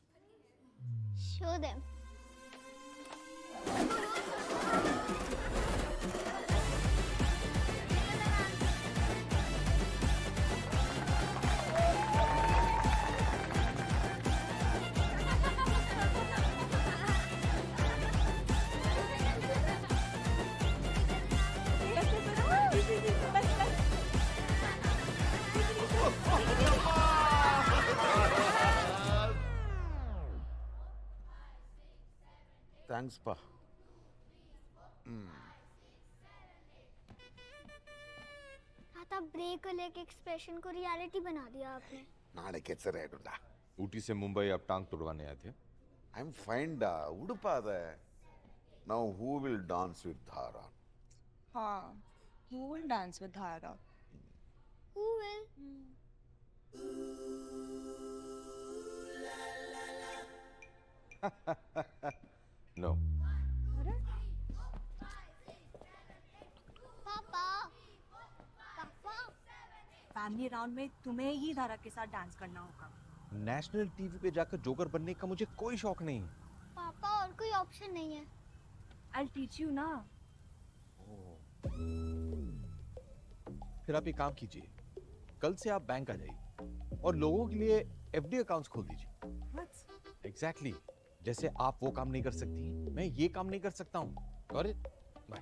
Show them. Thanks, pa. टाटा ब्रेक को लेके एक्सप्रेशन को रियलिटी बना दिया आपने। नाड़े कैसे डुंडा ऊटी से मुंबई आप टांग तुड़वाने आए थे। आई एम फाइन डा उड़ुपाद है। Now who will dance with धारा? हाँ, who will dance with Dhara? Who will? No. पापा, पापा। फैमिली राउंड में तुम्हें ही धारा के साथ डांस करना होगा। नेशनल टीवी पे जाकर जोकर बनने का मुझे कोई शौक नहीं। पापा और कोई ऑप्शन नहीं है। I'll teach you ना। फिर आप ये काम कीजिए, कल से आप बैंक आ जाइए और लोगों के लिए एफडी अकाउंट्स खोल दीजिए। एग्जैक्टली जैसे आप वो काम नहीं कर सकती, मैं ये काम नहीं कर सकता हूँ। Got it? बाय।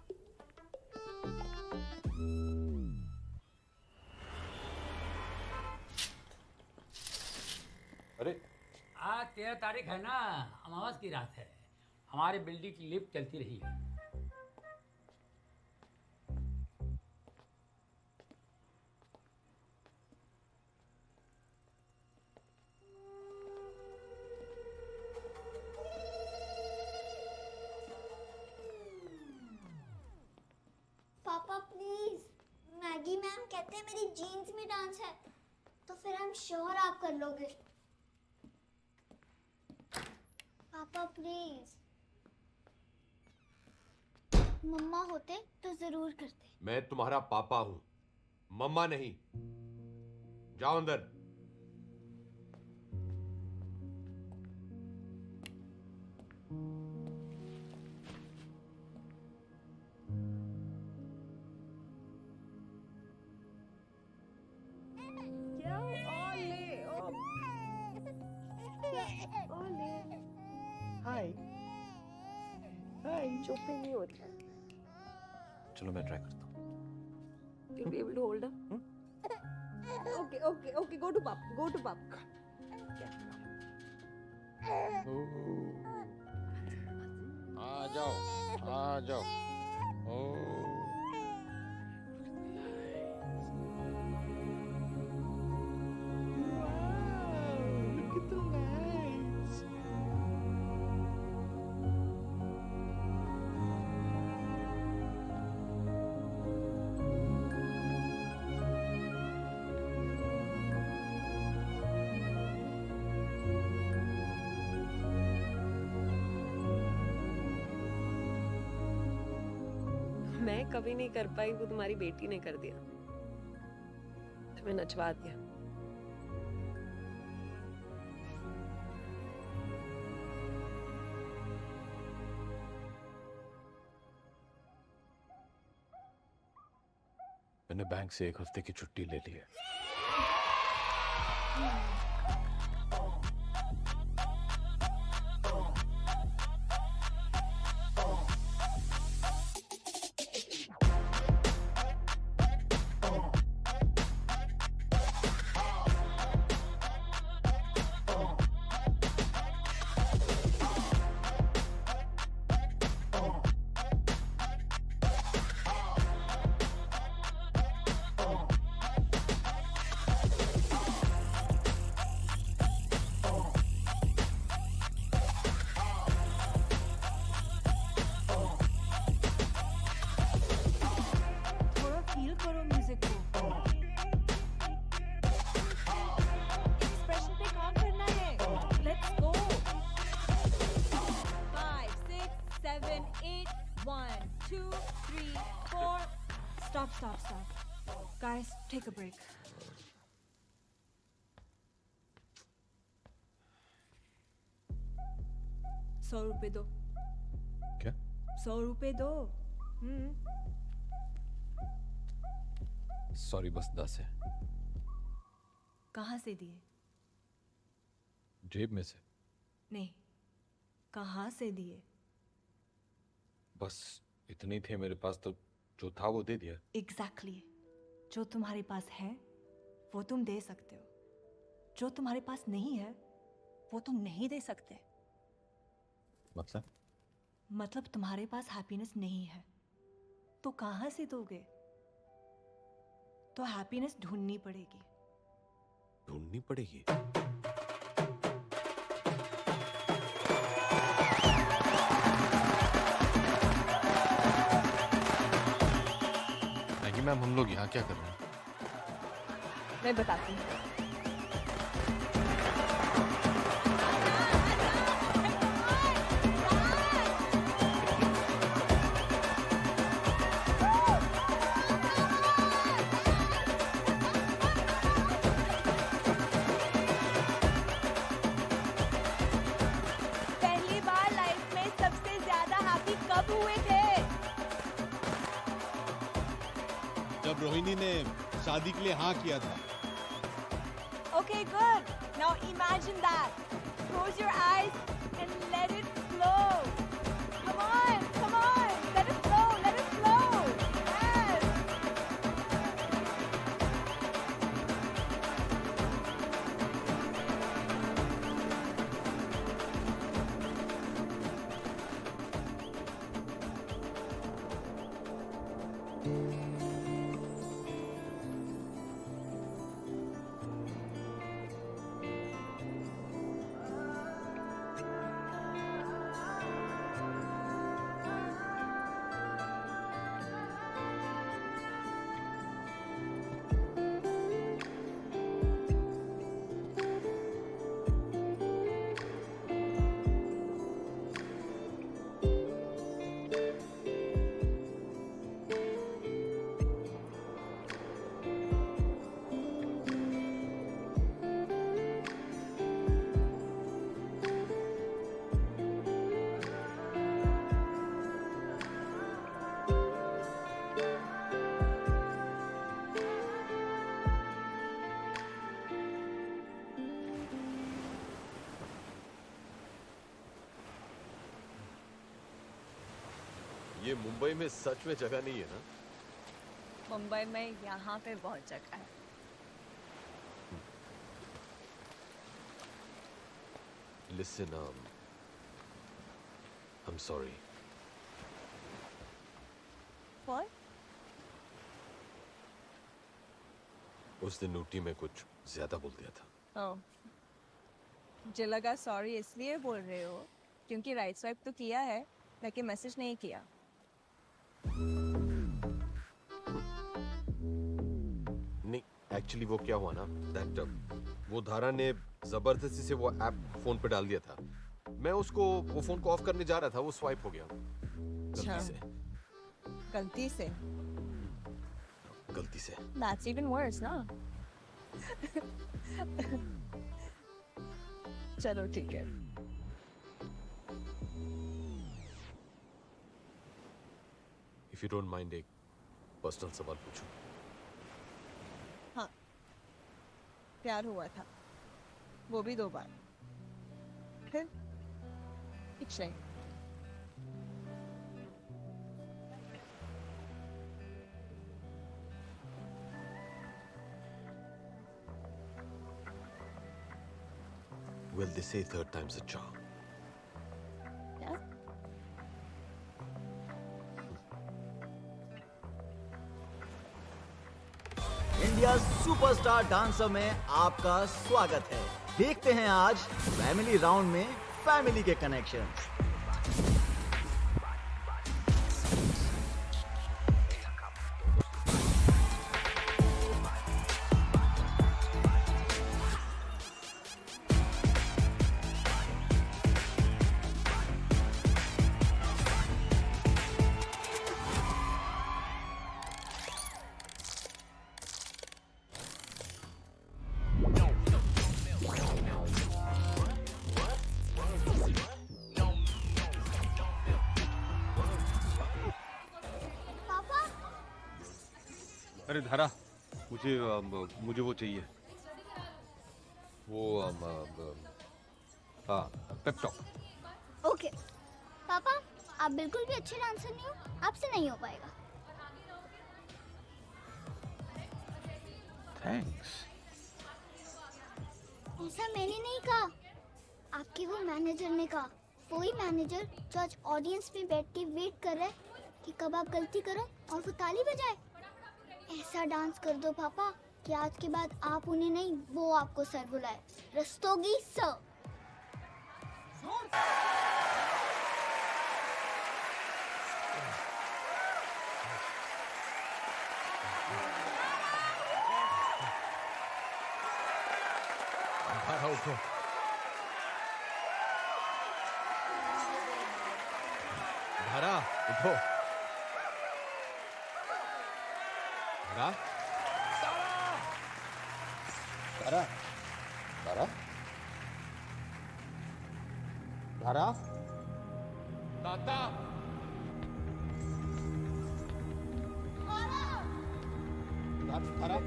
अरे आज 13 तारीख है ना, अमावस की रात है। हमारे बिल्डिंग की लिफ्ट चलती रही है। पापा प्लीज, मैगी मैम कहते हैं मेरी जीन्स में डांस है, तो फिर आई एम श्योर आप कर लोगे। पापा प्लीज, मम्मा होते तो जरूर करते। मैं तुम्हारा पापा हूं, मम्मा नहीं। जाओ अंदर। हाय हाय। चुप ही नहीं होता। चलो मैं ट्राई करता हूँ। You'll be able to hold her? Okay, okay, okay. Go to pop. Go to pop. आ जाओ, आ जाओ। मैं कभी नहीं कर पाई, वो तुम्हारी बेटी ने कर दिया। तुम्हें नचवा दिया। मैंने बैंक से 1 हफ्ते की छुट्टी ले ली है। थोड़ा फील करो म्यूजिक को। एक्सप्रेशन पे काम करना है। Let's go. 5 6 7 8 1 2 3 4 Stop. Guys, take a break. ₹100 दो। क्या? ₹100 दो। सॉरी, बस 10 है। कहाँ से दिए? जेब में से। नहीं, कहाँ से दिए? बस इतने थे मेरे पास, तो जो था वो दे दिया। Exactly. जो तुम्हारे पास है वो तुम दे सकते हो, जो तुम्हारे पास नहीं है वो तुम नहीं दे सकते। मतलब तुम्हारे पास हैप्पीनेस नहीं है तो कहाँ से दोगे? तो हैप्पीनेस ढूंढनी पड़ेगी। ढूंढनी पड़ेगी? मैगी मैम, हम लोग यहाँ क्या कर रहे हैं? मैं बताती हूँ। पहली बार लाइफ में सबसे ज्यादा हैप्पी कब हुए थे? जब रोहिणी ने शादी के लिए हाँ किया था। Okay, good. Now imagine that. Close your eyes and let it flow. Come on. Let it flow. Yes. ये मुंबई में सच में जगह नहीं है ना? मुंबई में यहाँ पे बहुत जगह है। Listen, I'm sorry. What? उस दिन ऊटी में कुछ ज्यादा बोल दिया था। मुझे लगा सॉरी इसलिए बोल रहे हो क्योंकि राइट स्वाइप तो किया है लेकिन मैसेज नहीं किया। नहीं, एक्चुअली वो क्या हुआ ना, दैट वो धारा ने जबरदस्ती से वो ऐप फोन पे डाल दिया था। मैं उसको वो फोन को ऑफ करने जा रहा था, वो स्वाइप हो गया गलती से। गलती से। That's even worse, ना? चलो ठीक है। If you don't mind, एक पर्सनल सवाल पूछूं? प्यार हुआ था, वो भी 2 बार। फिर कुछ नहीं। Well, they say third time's a charm. Yeah? India superstar dancer में आपका स्वागत है। देखते हैं आज फैमिली राउंड में फैमिली के कनेक्शंस। अरे धारा, मुझे वो चाहिए, वो हाँ, पेप टॉक। ओके पापा, आप बिल्कुल भी अच्छे डांसर नहीं हो, आपसे नहीं हो पाएगा। थैंक्स। ऐसा मैंने नहीं कहा, आपके वो मैनेजर ने कहा। वही मैनेजर जो आज ऑडियंस में बैठ के वेट कर रहा है कि कब आप गलती करो और वो ताली बजाए। ऐसा डांस कर दो पापा कि आज के बाद आप उन्हें नहीं, वो आपको सर बुलाए। रस्तोगी सर। धारा उठो। धारा उठो। धारा, धारा, धारा, धारा, ताता, धारा,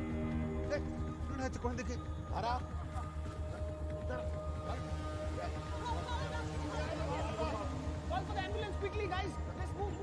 कौन देखे? धारा, Call for the ambulance quickly, guys. Let's move.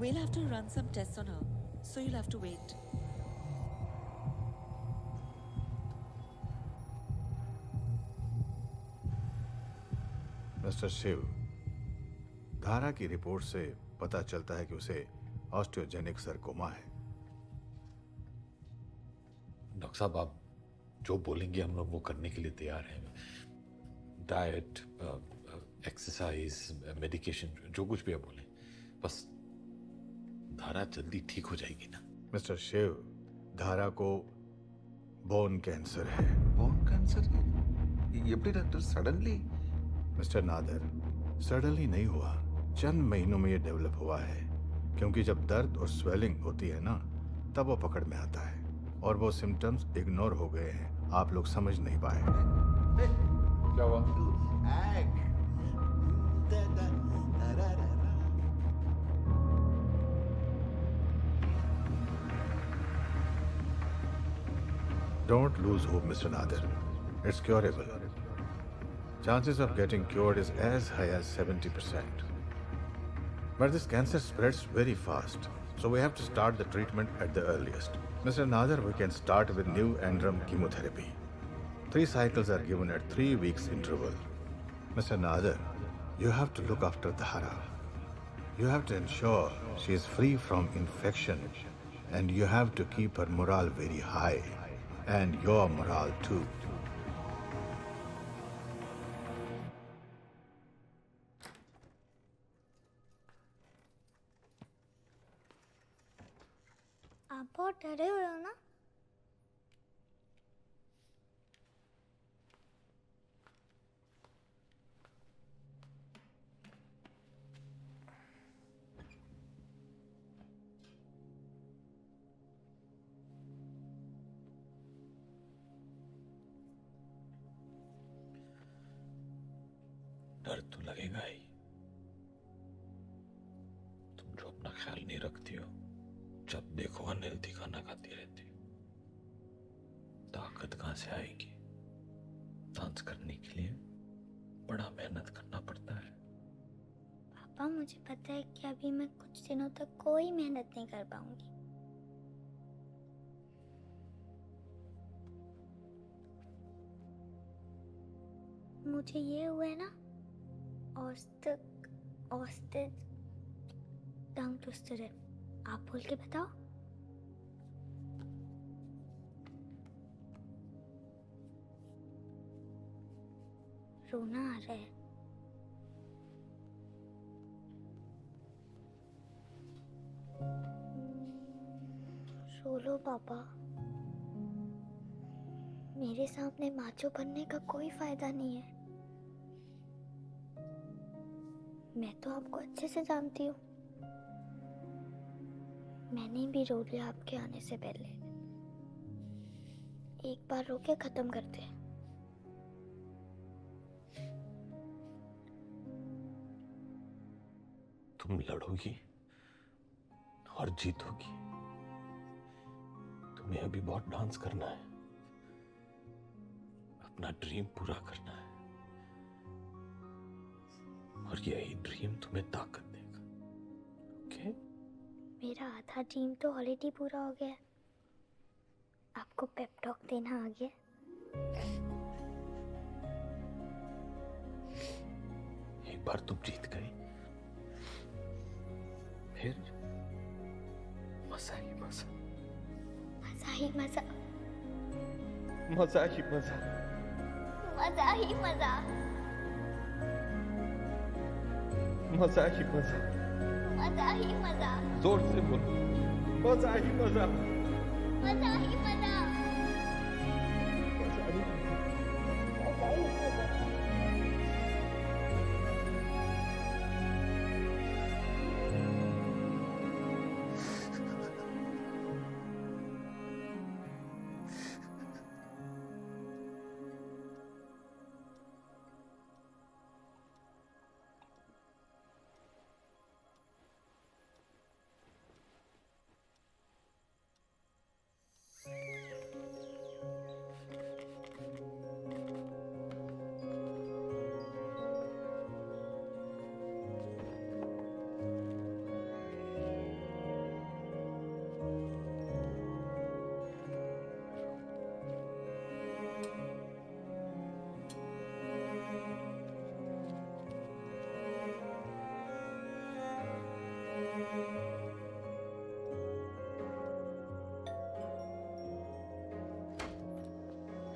We'll have to run some tests on her, so you'll have to wait. Mister Shiv, Dhara की रिपोर्ट से पता चलता है कि उसे ऑस्टियोजेनिक सरकोमा है। डॉक्टर साहब, आप जो बोलेंगे हम लोग वो करने के लिए तैयार हैं। डाइट, एक्सरसाइज, मेडिकेशन, जो कुछ भी आप बोलें, बस धारा जल्दी ठीक हो जाएगी ना। मिस्टर शिव, धारा को बोन कैंसर है। Bone cancer? ये भी doctor suddenly? Mister Nadar, suddenly नहीं हुआ, चंद महीनों में ये डेवलप हुआ है। क्योंकि जब दर्द और स्वेलिंग होती है ना, तब वो पकड़ में आता है, और वो सिम्टम्स इग्नोर हो गए हैं, आप लोग समझ नहीं पाए। क्या हुआ? Don't lose hope, Mr. Nadir. It's curable. Chances of getting cured is as high as 70%. But this cancer spreads very fast, so we have to start the treatment at the earliest. Mr. Nadir, we can start with new Androm chemotherapy. 3 cycles are given at 3 weeks interval. Mr. Nadir, you have to look after Dhara. You have to ensure she is free from infection, and you have to keep her morale very high. And your morale too. आप बहुत डरे हुए हो ना? डर तो लगेगा ही। तुम जो अपना ख्याल नहीं रखती हो, जब देखो अनहेल्दी खाना खाती रहती हो। ताकत कहां से आएगी? डांस करने के लिए बड़ा मेहनत करना पड़ता है। पापा मुझे पता है कि अभी मैं कुछ दिनों तक कोई मेहनत नहीं कर पाऊंगी। मुझे ये हुआ है ना, औस्तिक टंग ट्विस्टर है। आप बोल के बताओ। रोना आ रहा है। रो लो पापा। मेरे सामने माचो बनने का कोई फायदा नहीं है। मैं तो आपको अच्छे से जानती हूँ। मैंने भी रो लिया आपके आने से पहले। एक बार रो के खत्म करते हैं। तुम लड़ोगी और जीतोगी। तुम्हें अभी बहुत डांस करना है, अपना ड्रीम पूरा करना है, और यही ड्रीम तुम्हें ताकत देगा। ओके? मेरा आधा ड्रीम तो ऑलरेडी पूरा हो गया है। आपको पेप टॉक देना आ गया। एक बार तुम जीत गई, फिर मजा ही मजा। मजा ही मजा। मजा ही मजा। मजा ही मजा। मजा ही मजा। मजा ही मजा। जोर से बोलो। मजा ही मजा। मजा ही मजा। मजा ही मजा ही मजा।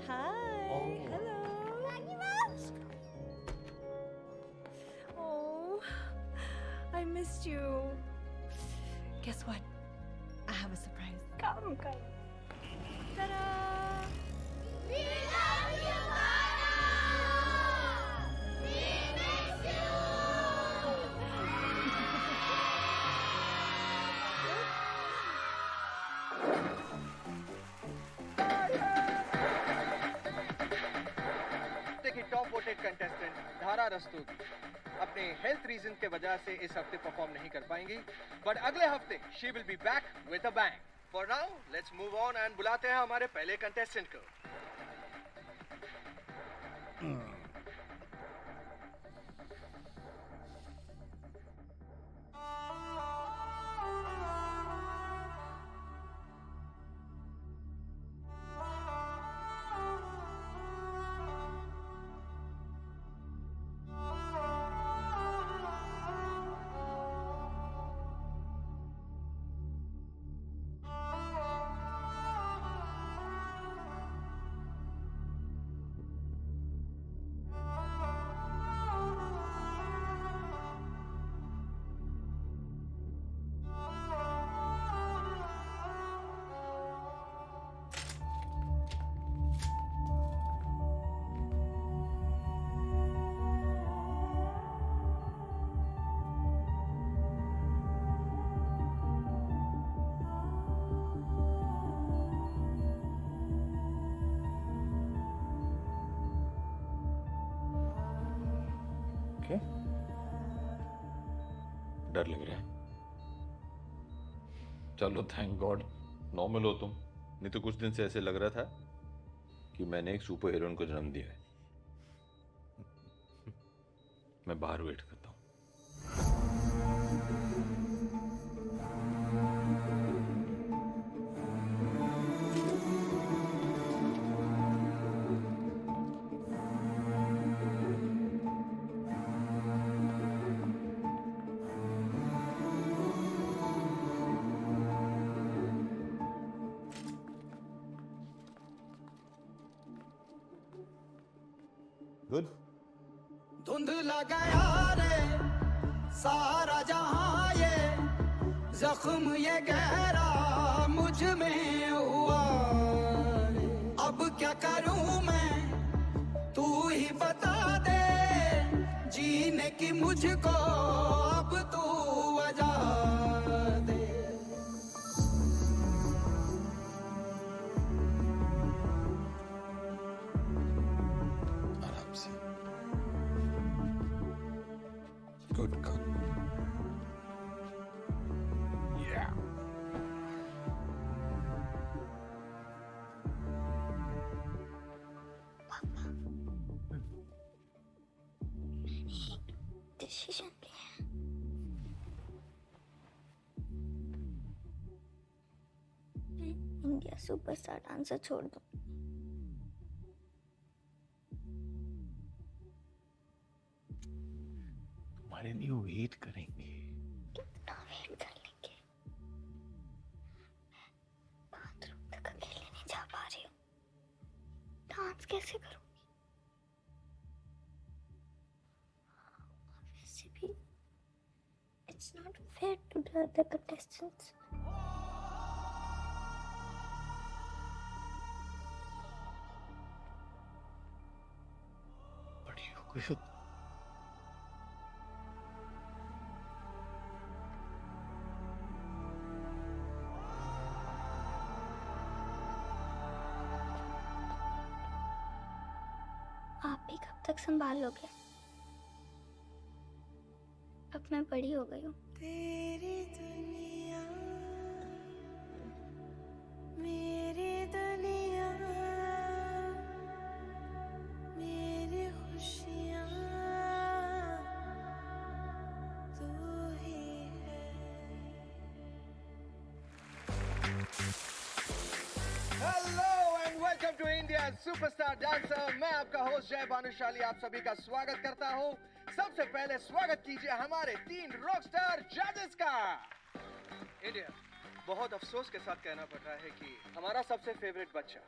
Hi. Hello. Maggie Mouse. Oh, I missed you. Guess what? I have a surprise. Come. Ta-da! We love you, Mara! We miss you! हफ्ते की टॉप वोटेड कंटेस्टेंट धारा रस्तोगी अपने हेल्थ रीजन के वजह से इस हफ्ते परफॉर्म नहीं कर पाएंगी, बट अगले हफ्ते she will be back with a bang. For now let's move on and बुलाते हैं हमारे पहले कंटेस्टेंट को। ओके? डर लग रहा है? चलो थैंक गॉड नॉर्मल हो तुम, नहीं तो कुछ दिन से ऐसे लग रहा था कि मैंने एक सुपर हीरोइन को जन्म दिया है। मैं बाहर वेट करता हूँ। गुड। धुंधला गया रे सारा जहां, ये जख्म ये गहरा मुझ में हुआ। अब क्या करूं मैं तू ही बता दे, जीने की मुझको अब तू वजह दे। आराम से। Good girl. Yeah. डिसीजन लिया है। मैं इंडिया सुपरस्टार डांसर छोड़ दूं। तुम्हारे लिए वेट करेंगे। कितना वेट कर लेंगे? मैं बाथरूम तक अकेले नहीं जा पा रही हूँ। डांस कैसे करूंगी? और वैसे भी it's not fair to the other contestants. बड़ी हो गई हो। आप भी कब तक संभालोगे? अब मैं बड़ी हो गई हूँ। तेरी दुनिया मेरी दुनिया, मेरी खुशियाँ तू ही है। Hello and welcome to India superstar dancer. मैं आपका होस्ट जय भानुशाली आप सभी का स्वागत करता हूँ। सबसे पहले स्वागत कीजिए हमारे 3 रॉकस्टार जजेस का। इंडिया, बहुत अफसोस के साथ कहना पड़ रहा है कि हमारा सबसे फेवरेट बच्चा,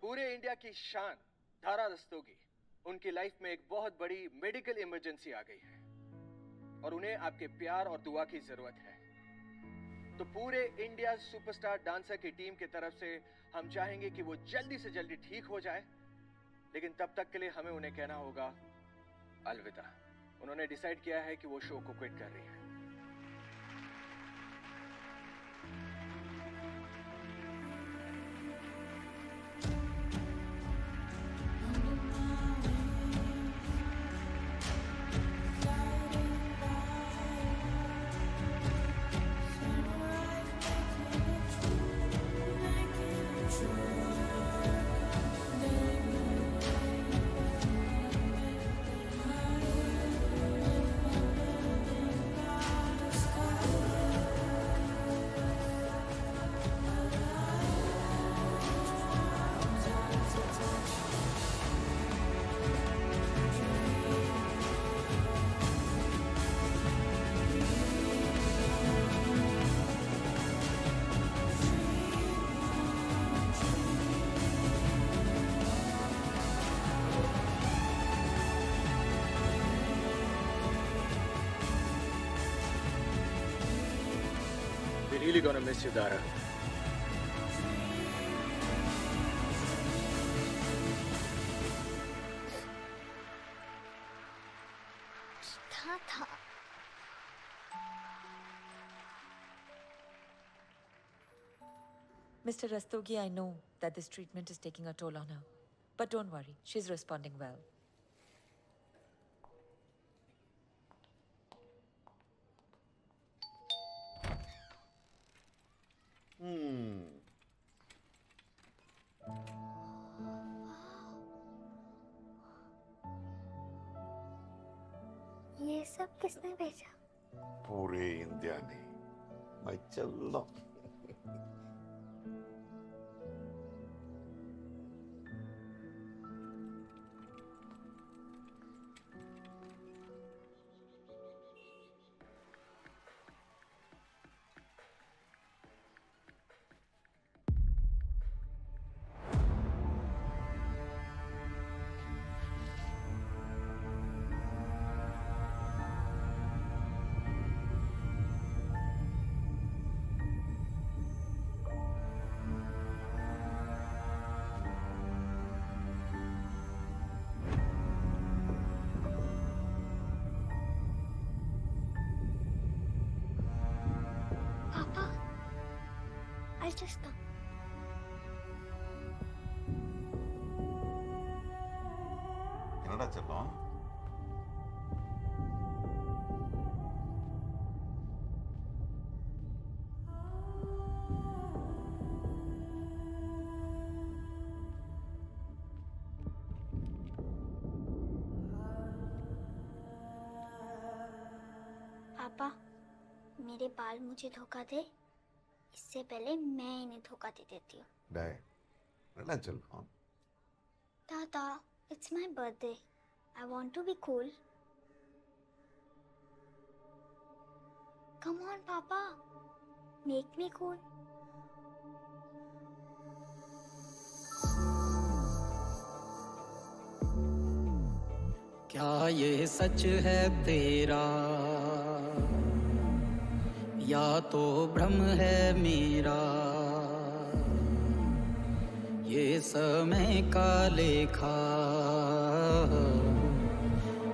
पूरे इंडिया की शान धारा रस्तोगी, उनकी लाइफ में एक बहुत बड़ी मेडिकल इमरजेंसी आ गई है और उन्हें आपके प्यार और दुआ की जरूरत है। तो पूरे इंडिया सुपरस्टार डांसर की टीम की तरफ से हम चाहेंगे कि वो जल्दी से जल्दी ठीक हो जाए, लेकिन तब तक के लिए हमें उन्हें कहना होगा अलविदा। उन्होंने डिसाइड किया है कि वो शो को क्विट कर रही है। We're really gonna miss you, Dara. था। Mr. Rastogi, I know that this treatment is taking a toll on her. But don't worry, she's responding well. ये सब किसने भेजा? पूरे इंडिया ने। मैं चल लो। Papa, I'll just come. Canada चलो। पापा, मेरे बाल मुझे धोखा दे, इससे पहले मैं इन्हें धोखा दे देती हूँ। डाय, कनाडा चलो। Tata, it's my birthday. I want to be cool. Come on, Papa. Make me cool. क्या ये सच है तेरा या तो भ्रम है मेरा, ये समय का लेखा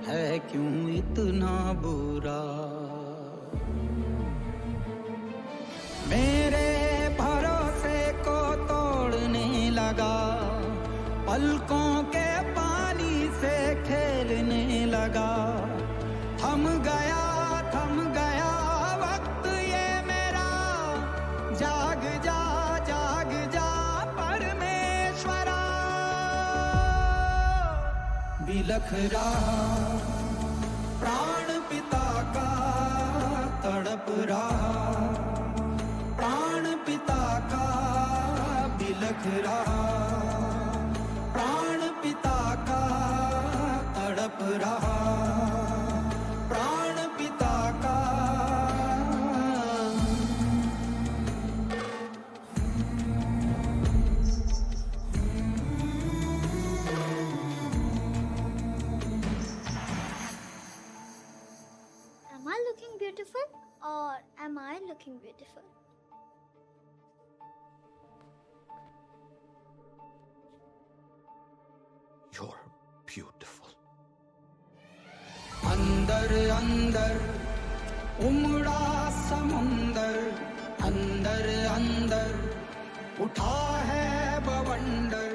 है क्यों इतना बुरा। मेरे भरोसे को तोड़ने लगा, पलकों के पानी से खेलने लगा। थम गया वक्त ये मेरा, जाग जा परमेश्वरा। बिलख रहा प्राण पिता का, तड़प रहा प्राण पिता का, बिलख रहा प्राण पिता का, तड़प रहा प्राण पिता का। Am I looking beautiful or am I looking beautiful? You're beautiful. अंदर अंदर उमड़ा समुंदर, अंदर अंदर उठा है बवंडर।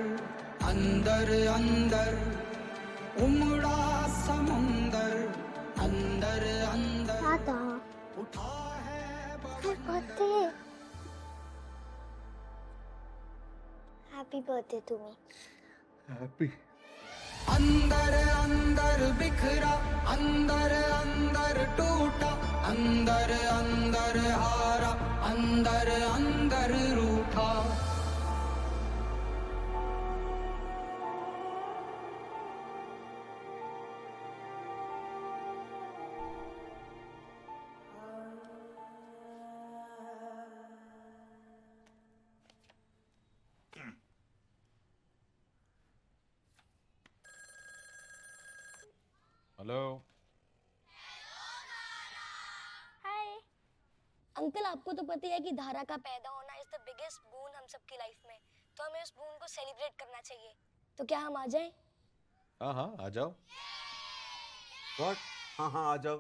अंदर अंदर उमड़ा समुंदर, अंदर अंदर Tata, उठा है happy birthday. Happy birthday to me. Happy. अंदर अंदर बिखरा, अंदर अंदर टूटा, अंदर अंदर हारा, अंदर अंदर रूठा। हेलो। हाय अंकल, आपको तो पता ही है कि धारा का पैदा होना इज द बिगेस्ट बून हम सबकी लाइफ में, तो हमें उस बून को सेलिब्रेट करना चाहिए। तो क्या हम आ जाएं? हाँ हाँ आ जाओ। What? हाँ आ जाओ।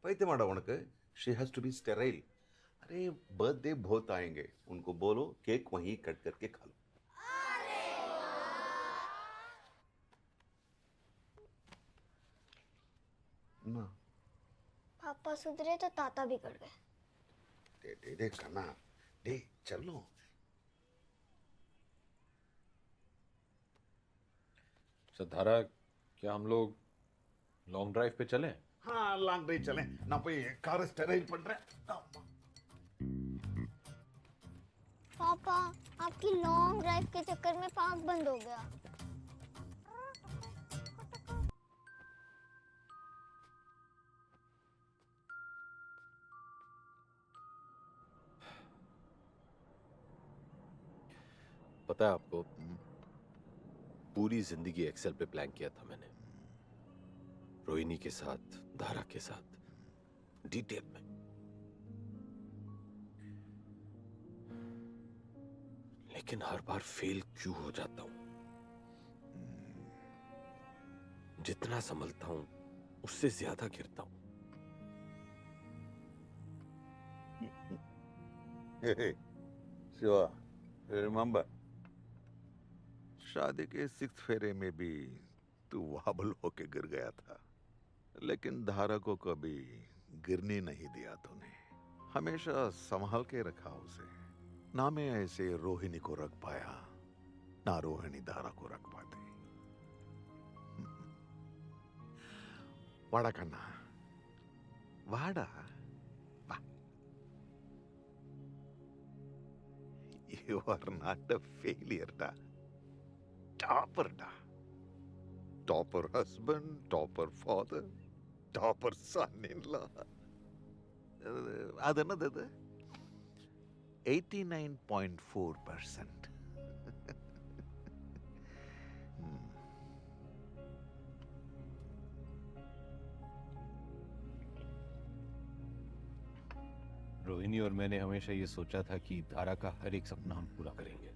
पैते माड़ा उनके। She has to be sterile. अरे बर्थडे बहुत आएंगे, उनको बोलो केक वहीं कट करके खा लो। ना पापा सुधरे तो ताता बिगड़ गए। दे करना दे, चलो। सर धारा, क्या हम लोग लॉन्ग ड्राइव पे चलें? லாங் டிரைவ் चलें நான் போய் காரை ஸ்டெரைல் பண்றேன் पापा आपकी लॉन्ग ड्राइव के चक्कर में पार्क बंद हो गया। पता है आपको, पूरी जिंदगी एक्सेल पे प्लान किया था मैंने, रोहिणी के साथ, धारा के साथ, डिटेल में। लेकिन हर बार फेल क्यों हो जाता हूं? जितना संभलता हूं उससे ज्यादा गिरता हूं। शिवा, रिमेंबर, शादी के 6th फेरे में भी तू वाबल होके गिर गया था, लेकिन धारा को कभी गिरने नहीं दिया तूने। हमेशा संभाल के रखा उसे। ना मैं ऐसे रोहिणी को रख पाया, ना रोहिणी धारा को रख पाती। वाड़ा करना, वाड़ा, वाह। You are not a failure, da. Topper, da. Topper husband, topper father, topper son-in-law. अदनदद 89.4%. Rohini और मैंने हमेशा ये सोचा था कि धारा का हर एक सपना हम पूरा करेंगे।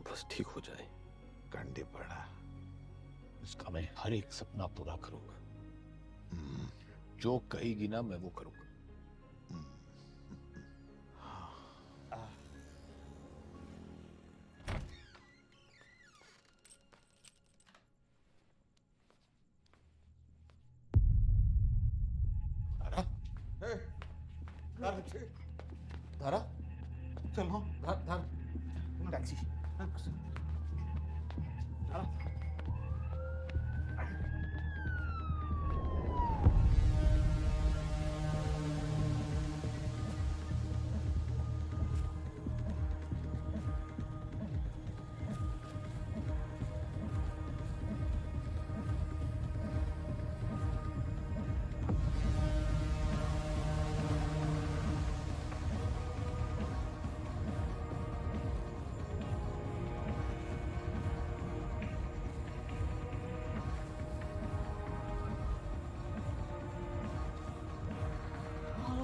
बस ठीक हो जाए। कंडे पड़ा, उसका मैं हर एक सपना पूरा करूंगा। जो कहेगी ना मैं वो करूंगा। धारा, चलो, धारा, टैक्सी।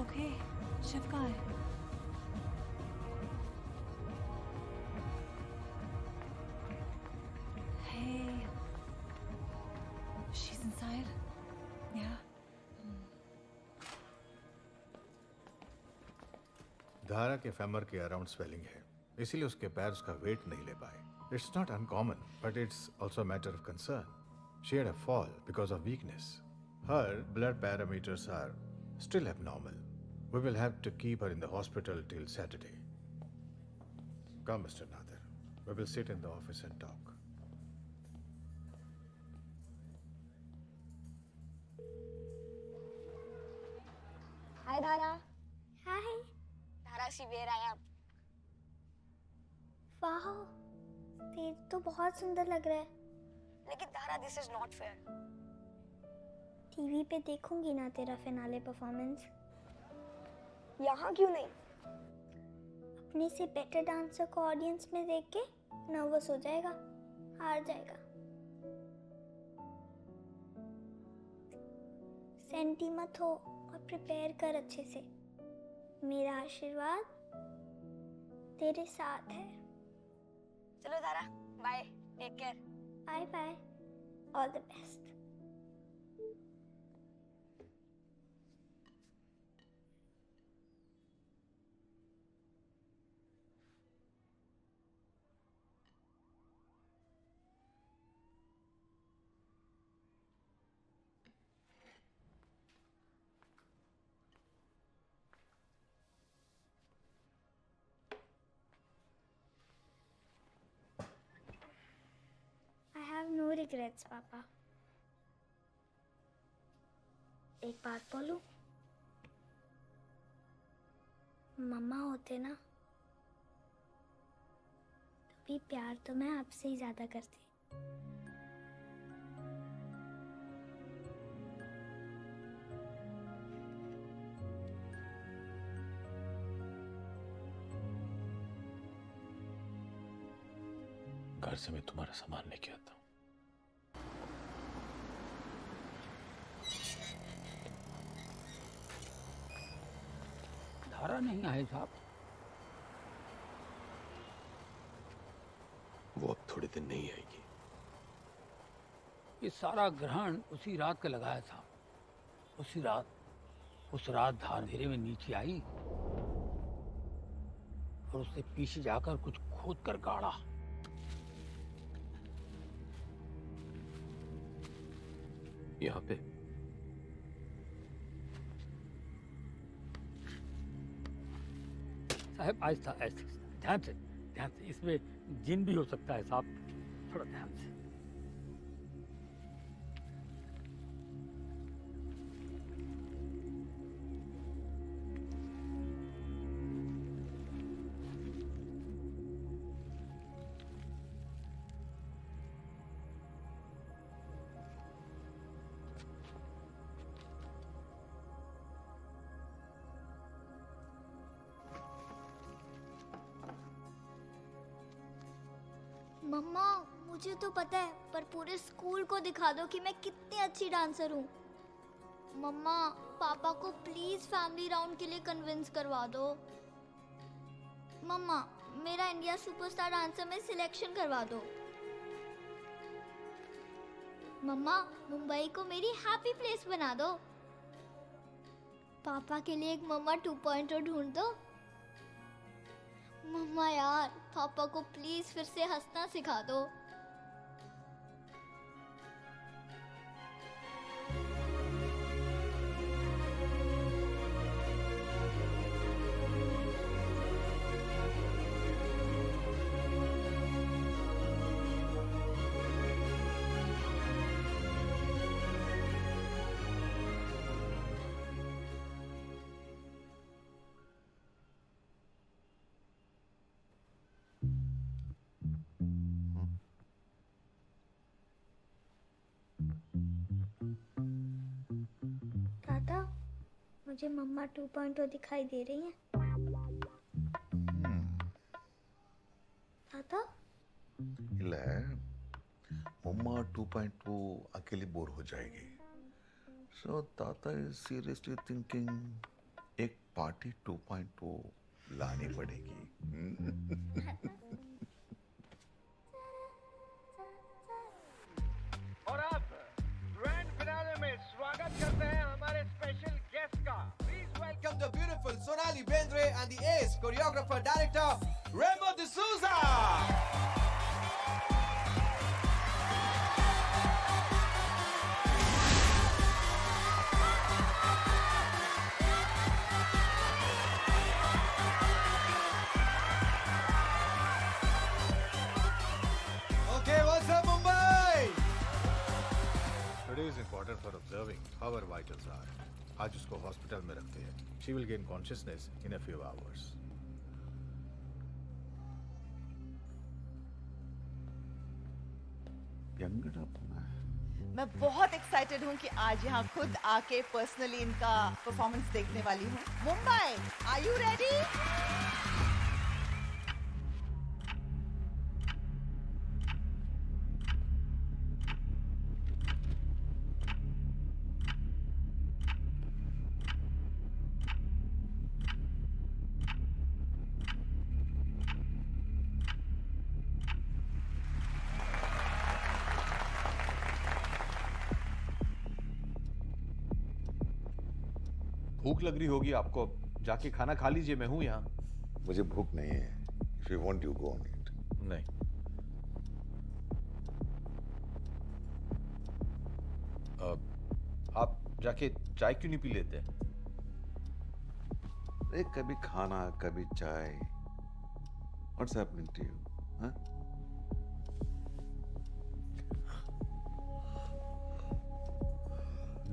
Okay, शिव कहाँ है? Hey, she's inside. Yeah. धारा के फेमर के अराउंड स्वेलिंग है, इसीलिए उसके पैर उसका वेट नहीं ले पाए. It's not uncommon, but it's also a matter of concern. She had a fall because of weakness. Her blood parameters are still abnormal. We will have to keep her in the hospital till Saturday. Come, Mr. Nadir. We will sit in the office and talk. हाय धारा। हाय। धारा शिवेर आया। वाह, स्टेज तो बहुत सुंदर लग रहा है। लेकिन धारा, this is not fair. TV पे देखूंगी ना तेरा फिनाले परफॉर्मेंस। यहाँ क्यों नहीं? अपने से बेटर डांसर को ऑडियंस में देख के नर्वस हो जाएगा, हार जाएगा। सेंटी मत हो और प्रिपेयर कर अच्छे से। मेरा आशीर्वाद तेरे साथ है। चलो Dhara, bye, take care. Bye bye, all the best. Regrets पापा। एक बात बोलूं, मम्मा होते ना तभी प्यार तो मैं आपसे ही ज्यादा करती। घर से मैं तुम्हारा सामान लेके आता हूँ। धारा नहीं आए साहब। वो अब थोड़े दिन नहीं आएगी। ये सारा ग्रहण उसी रात का लगाया था। उसी रात, उस रात धार अंधेरे में नीचे आई और उसने पीछे जाकर कुछ खोद कर गाड़ा। यहाँ पे साहब आहिस्ता आहिस्ता, ध्यान से ध्यान से। इसमें जिन भी हो सकता है साहब, थोड़ा ध्यान से। मम्मा, मुझे तो पता है, पर पूरे स्कूल को दिखा दो कि मैं कितनी अच्छी डांसर हूँ। मम्मा, पापा को प्लीज फैमिली राउंड के लिए कन्विंस करवा दो। मम्मा, मेरा इंडिया सुपरस्टार डांसर में सिलेक्शन करवा दो। मम्मा, मुंबई को मेरी हैप्पी प्लेस बना दो। पापा के लिए एक मम्मा 2.0 ढूंढ दो। मम्मा यार, पापा को प्लीज फिर से हंसना सिखा दो। दादा, मुझे मम्मा 2.0 दिखाई दे रही हैं। दादा, ಇಲ್ಲ मम्मा 2.2 अकेली बोर हो जाएगी। सो ताता इज सीरियसली थिंकिंग एक पार्टी 2.2 लानी पड़ेगी। और अब ग्रैंड फिनाले में स्वागत करते हैं हमारे स्पेशल गेस्ट का। Please welcome the beautiful Sonali Bendre and the S choreographer director Remo D'Souza. Okay, what's up, Mumbai? Today is important for observing how her vitals are. आज उसको हॉस्पिटल में रखते हैं. She will gain consciousness in a few hours. मैं बहुत एक्साइटेड हूँ कि आज यहाँ खुद आके पर्सनली इनका परफॉर्मेंस देखने वाली हूँ। Mumbai, are you ready? भूख लग रही होगी आपको, जाके खाना खा लीजिए, मैं हूं यहाँ। मुझे भूख नहीं है। If you want, you go on it. नहीं। आप जाके चाय क्यों नहीं पी लेते? अरे कभी खाना कभी चाय। What's happening to you? Huh?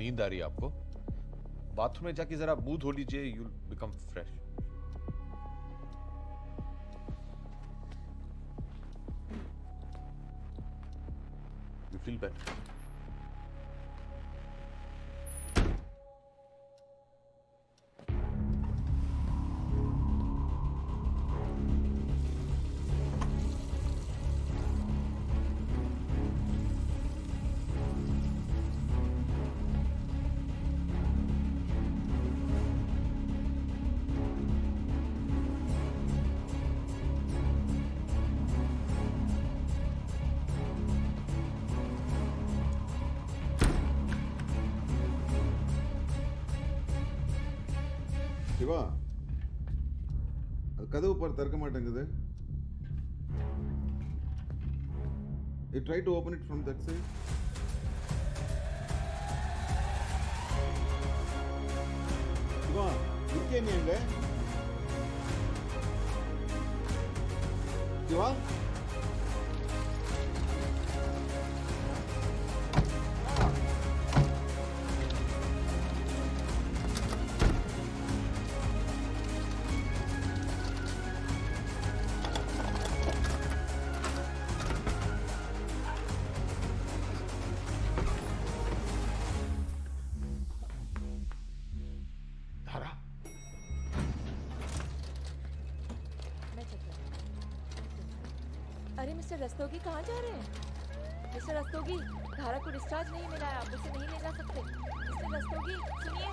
नींद आ रही है आपको? बाथरूम में जाके जरा मुंह धो लीजिए, you become fresh. You feel better? ಶಿವ ಕದವು ಪರ್ ತರ್ಕ ಮಾಟಂಗಿದೆ. You try to open it from that side. Shiva ಇದಕ್ಕೆ ನೀಂಗೆ ಶಿವ अरे मिस्टर रस्तोगी कहाँ जा रहे हैं? मिस्टर रस्तोगी, धारा को डिस्चार्ज नहीं मिला है, आप उसे नहीं ले जा सकते। मिस्टर रस्तोगी सुनिए।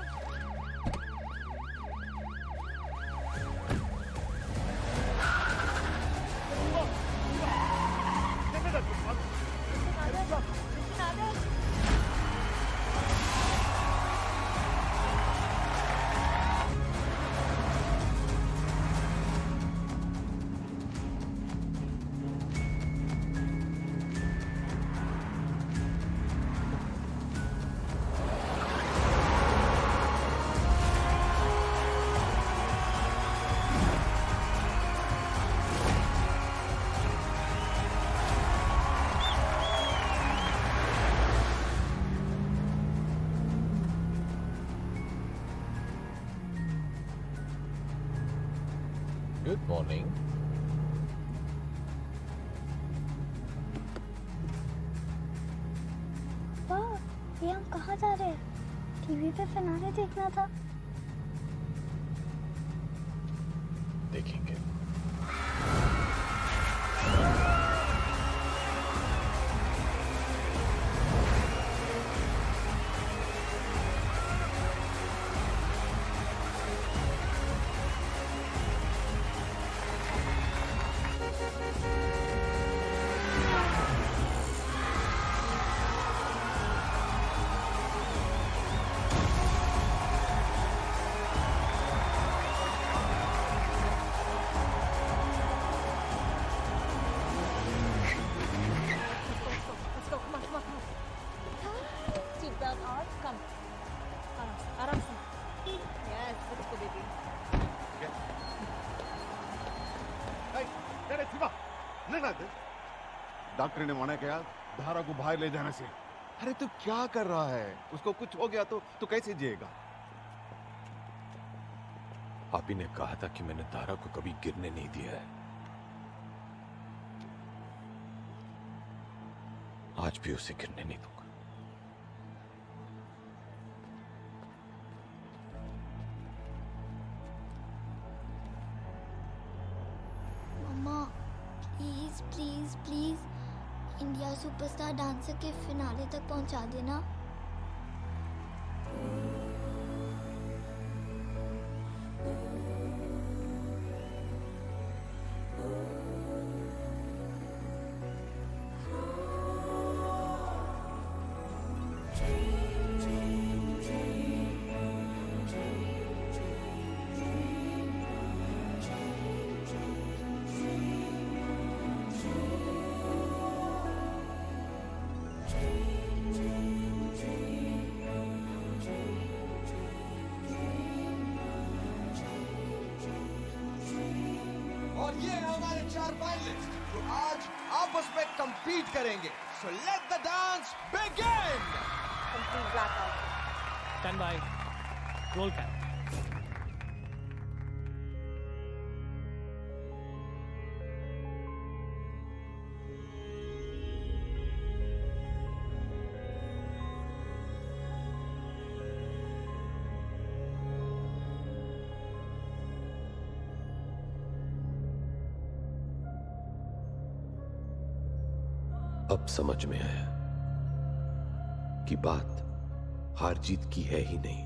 Good morning. वाह, ये हम कहाँ जा रहे हैं? टीवी पे फिनाले देखना था। देखेंगे। डॉक्टर ने मना किया धारा को बाहर ले जाने से। अरे तू क्या कर रहा है? उसको कुछ हो गया तो कैसे जिएगा? आप ही ने कहा था कि मैंने धारा को कभी गिरने नहीं दिया है। आज भी उसे गिरने नहीं दूंगा। मम्मा please please please India superstar dancer के फिनाले तक पहुंचा देना। और ये हमारे 4 फाइनलिस्ट जो आज आपस में compete करेंगे। So let the dance begin! Complete blackout. Stand by. Roll cam. अब समझ में आया कि बात हार जीत की है ही नहीं,